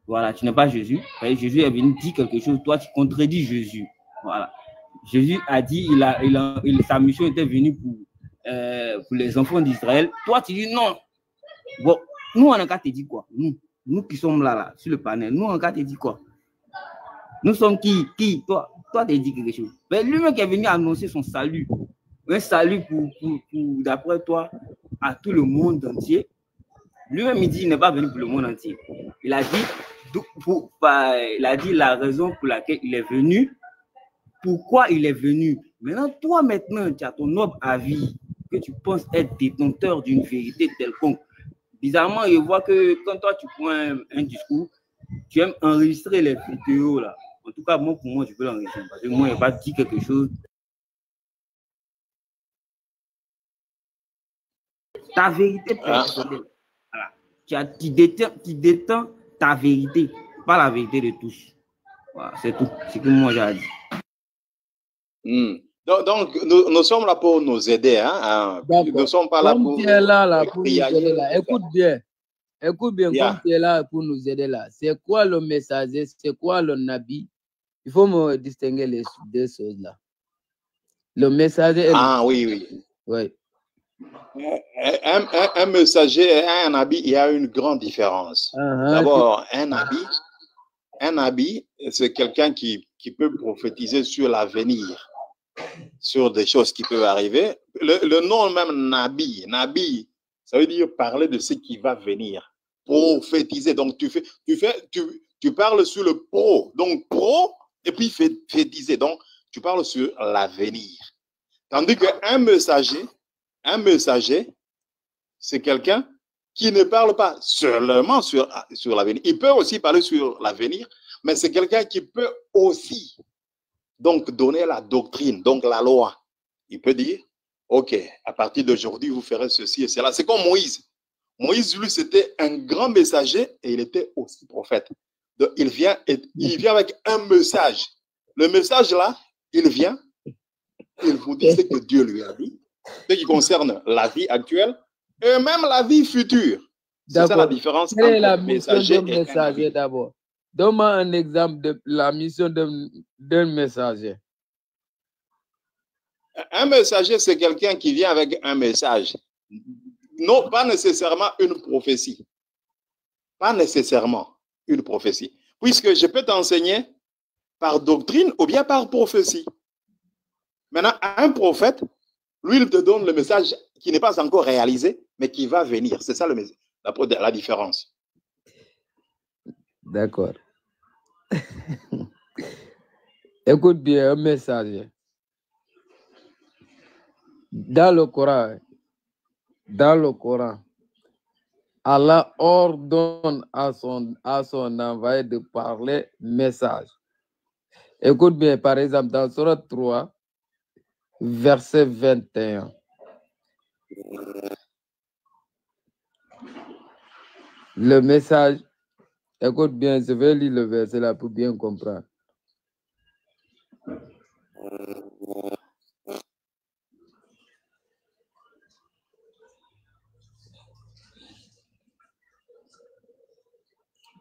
Voilà, tu n'es pas Jésus. Jésus est venu dire quelque chose, toi, tu contredis Jésus. Voilà. Jésus a dit, sa mission était venue pour les enfants d'Israël. Toi, tu dis non. Bon, nous, on a qu'à te dire quoi? Nous qui sommes là, sur le panel, nous, on a qu'à te dire quoi? Nous sommes qui? Toi, tu dis quelque chose. Mais lui-même qui est venu annoncer son salut, un salut pour d'après toi, à tout le monde entier. Lui-même, il dit qu'il n'est pas venu pour le monde entier. Il a dit la raison pour laquelle il est venu, pourquoi il est venu. Maintenant, toi, tu as ton noble avis, que tu penses être détenteur d'une vérité quelconque. Bizarrement, il voit que quand toi, tu prends un discours, tu aimes enregistrer les vidéos là. En tout cas, moi, pour moi, je peux l'enregistrer. Parce que moi, il n'a pas dit quelque chose. Ta vérité personnelle. Voilà. Tu détends ta vérité, pas la vérité de tous. Voilà, c'est tout. C'est que moi, j'ai dit. Donc nous sommes là pour nous aider. Hein? Nous ne sommes pas là pour. Tu es là pour nous aider. Là. Écoute bien, comme tu es là pour nous aider là. C'est quoi le messager? C'est quoi le nabi? Il faut me distinguer les deux choses là. Le messager. Oui. Un messager et un nabi, il y a une grande différence. D'abord, un nabi, c'est quelqu'un qui peut prophétiser sur l'avenir, sur des choses qui peuvent arriver. Le nom même nabi, ça veut dire parler de ce qui va venir, prophétiser. Donc tu parles sur le pro, donc pro, et puis prophétiser. Donc tu parles sur l'avenir. Tandis qu'un messager, c'est quelqu'un qui ne parle pas seulement sur l'avenir. Il peut aussi parler sur l'avenir, mais c'est quelqu'un qui peut aussi donc donner la doctrine, donc la loi. Il peut dire, OK, à partir d'aujourd'hui, vous ferez ceci et cela. C'est comme Moïse. Moïse, lui, c'était un grand messager et il était aussi prophète. Donc, il vient avec un message. Le message là, il vient, il vous dit ce que Dieu lui a dit, ce qui concerne la vie actuelle et même la vie future. C'est ça la différence entre la mission d'un messager d'abord. Donne-moi un exemple de la mission d'un messager. Un messager, c'est quelqu'un qui vient avec un message. Non, pas nécessairement une prophétie. Pas nécessairement une prophétie. Puisque je peux t'enseigner par doctrine ou bien par prophétie. Maintenant, un prophète, lui, il te donne le message qui n'est pas encore réalisé, mais qui va venir. C'est ça la différence. D'accord. Écoute bien, un message. Dans le Coran, Allah ordonne à son envoyé de parler message. Écoute bien, par exemple, dans Surat 3, verset 21. Le message, écoute bien, je vais lire le verset là pour bien comprendre.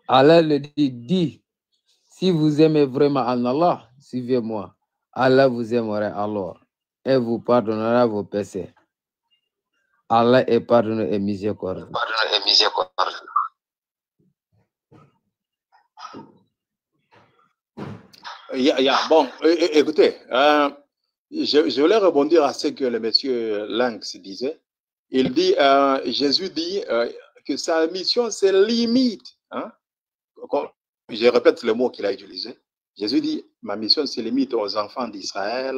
Allah le dit, si vous aimez vraiment Allah, suivez-moi. Allah vous aimerait alors et vous pardonnera vos péchés. Allah est pardonneur et miséricordieux. Bon, écoutez, je voulais rebondir à ce que le monsieur Lynx disait. Il dit, Jésus dit que sa mission, c'est limite. Hein? Je répète le mot qu'il a utilisé. Jésus dit, ma mission se limite aux enfants d'Israël.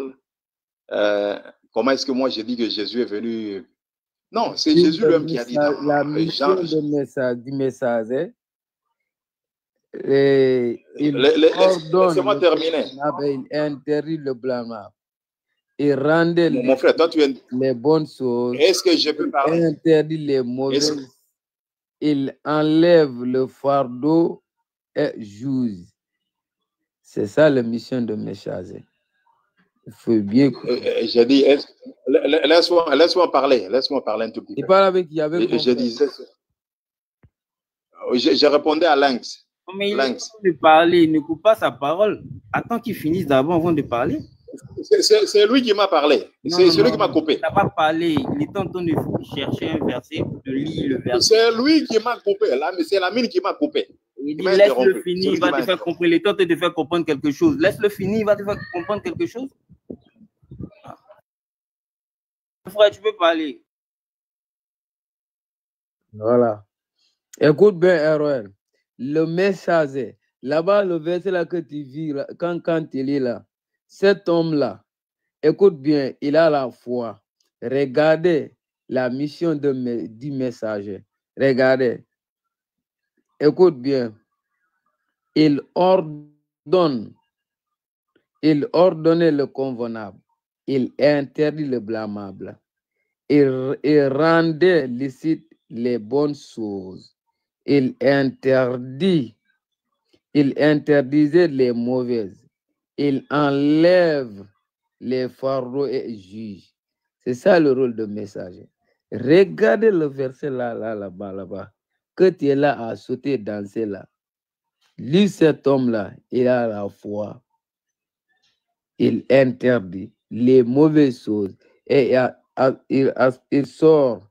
Comment est-ce que moi je dis que Jésus est venu? Non, c'est Jésus lui-même qui a dit dans la mission du messager. Il ordonne, laissez-moi terminer. Il interdit le blâmable. Il rendait mon frère, toi, tu es... les bonnes choses. Est-ce que je peux parler? Il interdit les mauvaises. Il enlève le fardeau et juge. C'est ça la mission de messager. Il faut bien. J'ai dit, laisse-moi parler. Laisse-moi parler un tout petit peu. Il parle avec qui? Je disais, je répondais à Lynx. Mais il est de parler, il ne coupe pas sa parole. Attends qu'il finisse d'abord avant de parler. C'est lui qui m'a parlé. C'est celui qui m'a coupé. Il n'a pas parlé. Il est en train de chercher un verset, de lire le verset. C'est lui qui m'a coupé. C'est la mine qui m'a coupé. Il dit, laisse-le finir, il va te faire comprendre. Il est en train de te faire comprendre quelque chose. Laisse-le finir, il va te faire comprendre quelque chose. Frère, tu peux parler. Voilà. Écoute bien, ROL. Le messager, là-bas, le verset là que tu vis, là, quand il est là, cet homme-là, écoute bien, il a la foi. Regardez la mission du messager. Regardez. Écoute bien. Il ordonnait le convenable. Il interdit le blâmable. Il rendait licite les bonnes choses. Il interdisait les mauvaises. Il enlève les fardeaux et juge. C'est ça le rôle de messager. Regardez le verset là-bas, que tu es là à sauter, danser là. Lui, cet homme-là, il a la foi. Il interdit les mauvaises choses et il sort,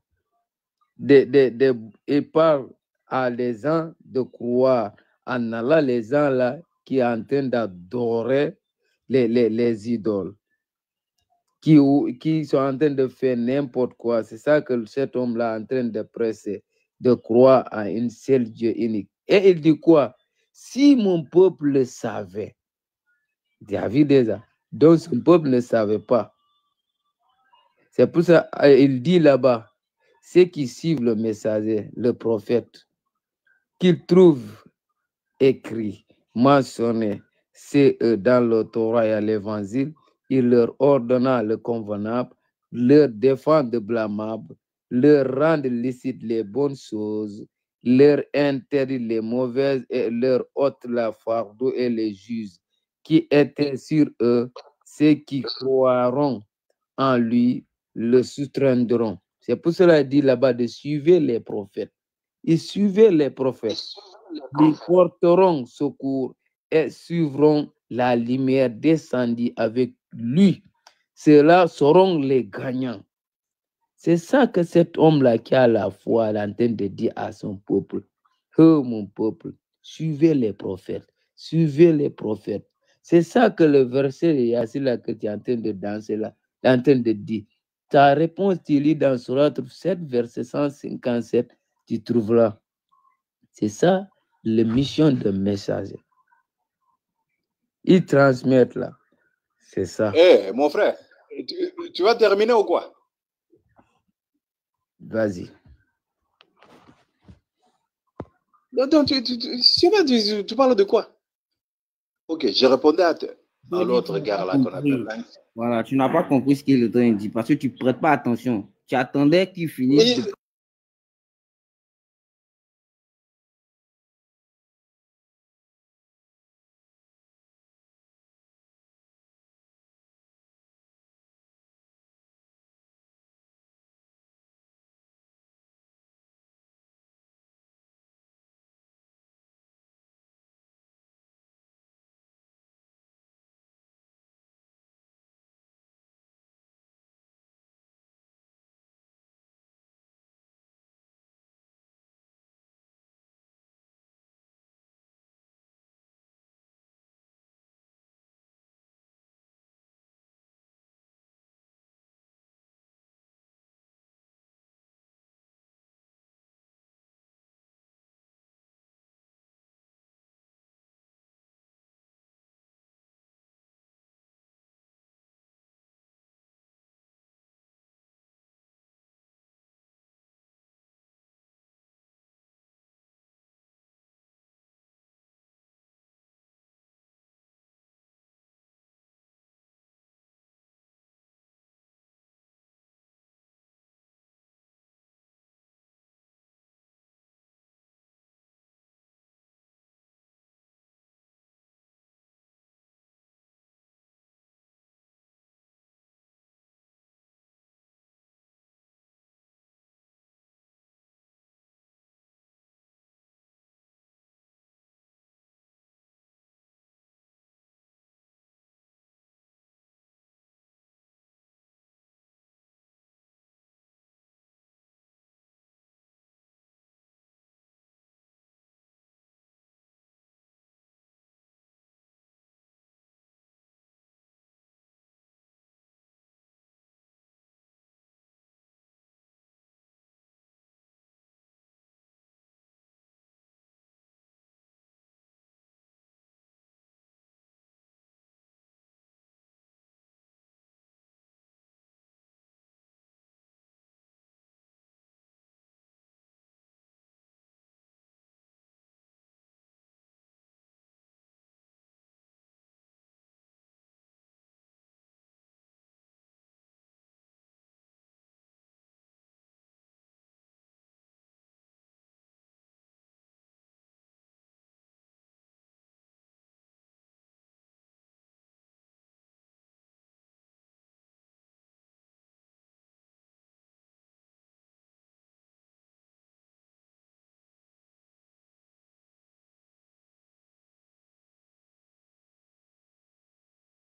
il parle à les gens de croire en Allah, les gens là qui sont en train d'adorer les idoles, qui sont en train de faire n'importe quoi. C'est ça que cet homme-là est en train de presser, de croire à un seul Dieu unique. Et il dit quoi? Si mon peuple le savait, David déjà, donc son peuple ne savait pas. C'est pour ça qu'il dit là-bas, ceux qui suivent le messager, le prophète, qu'ils trouvent écrit, mentionné, c'est dans le Torah et l'évangile, il leur ordonna le convenable, leur défend de blâmable, leur rend licite les bonnes choses, leur interdit les mauvaises et leur ôte la fardeau et les juges qui étaient sur eux, ceux qui croiront en lui le soutiendront. C'est pour cela qu'il dit là-bas de suivre les prophètes. Ils suivaient les prophètes. Ils porteront secours et suivront la lumière descendue avec lui. Ceux-là seront les gagnants. C'est ça que cet homme-là qui a la foi est en train de dire à son peuple. Oh mon peuple, suivez les prophètes. Suivez les prophètes. C'est ça que le verset de Yassine là que tu es en train de danser là, tu es en train de dire. Ta réponse, tu lis dans Surat 7, verset 157, tu trouveras. C'est ça, la mission de messager. Ils transmettent là. C'est ça. Eh, mon frère, tu vas terminer ou quoi? Vas-y. Donc, tu parles de quoi? Ok, je répondais à l'autre gars là qu'on appelle. Voilà, tu n'as pas compris ce qu'il est en train de dire parce que tu ne prêtes pas attention. Tu attendais qu'il finisse.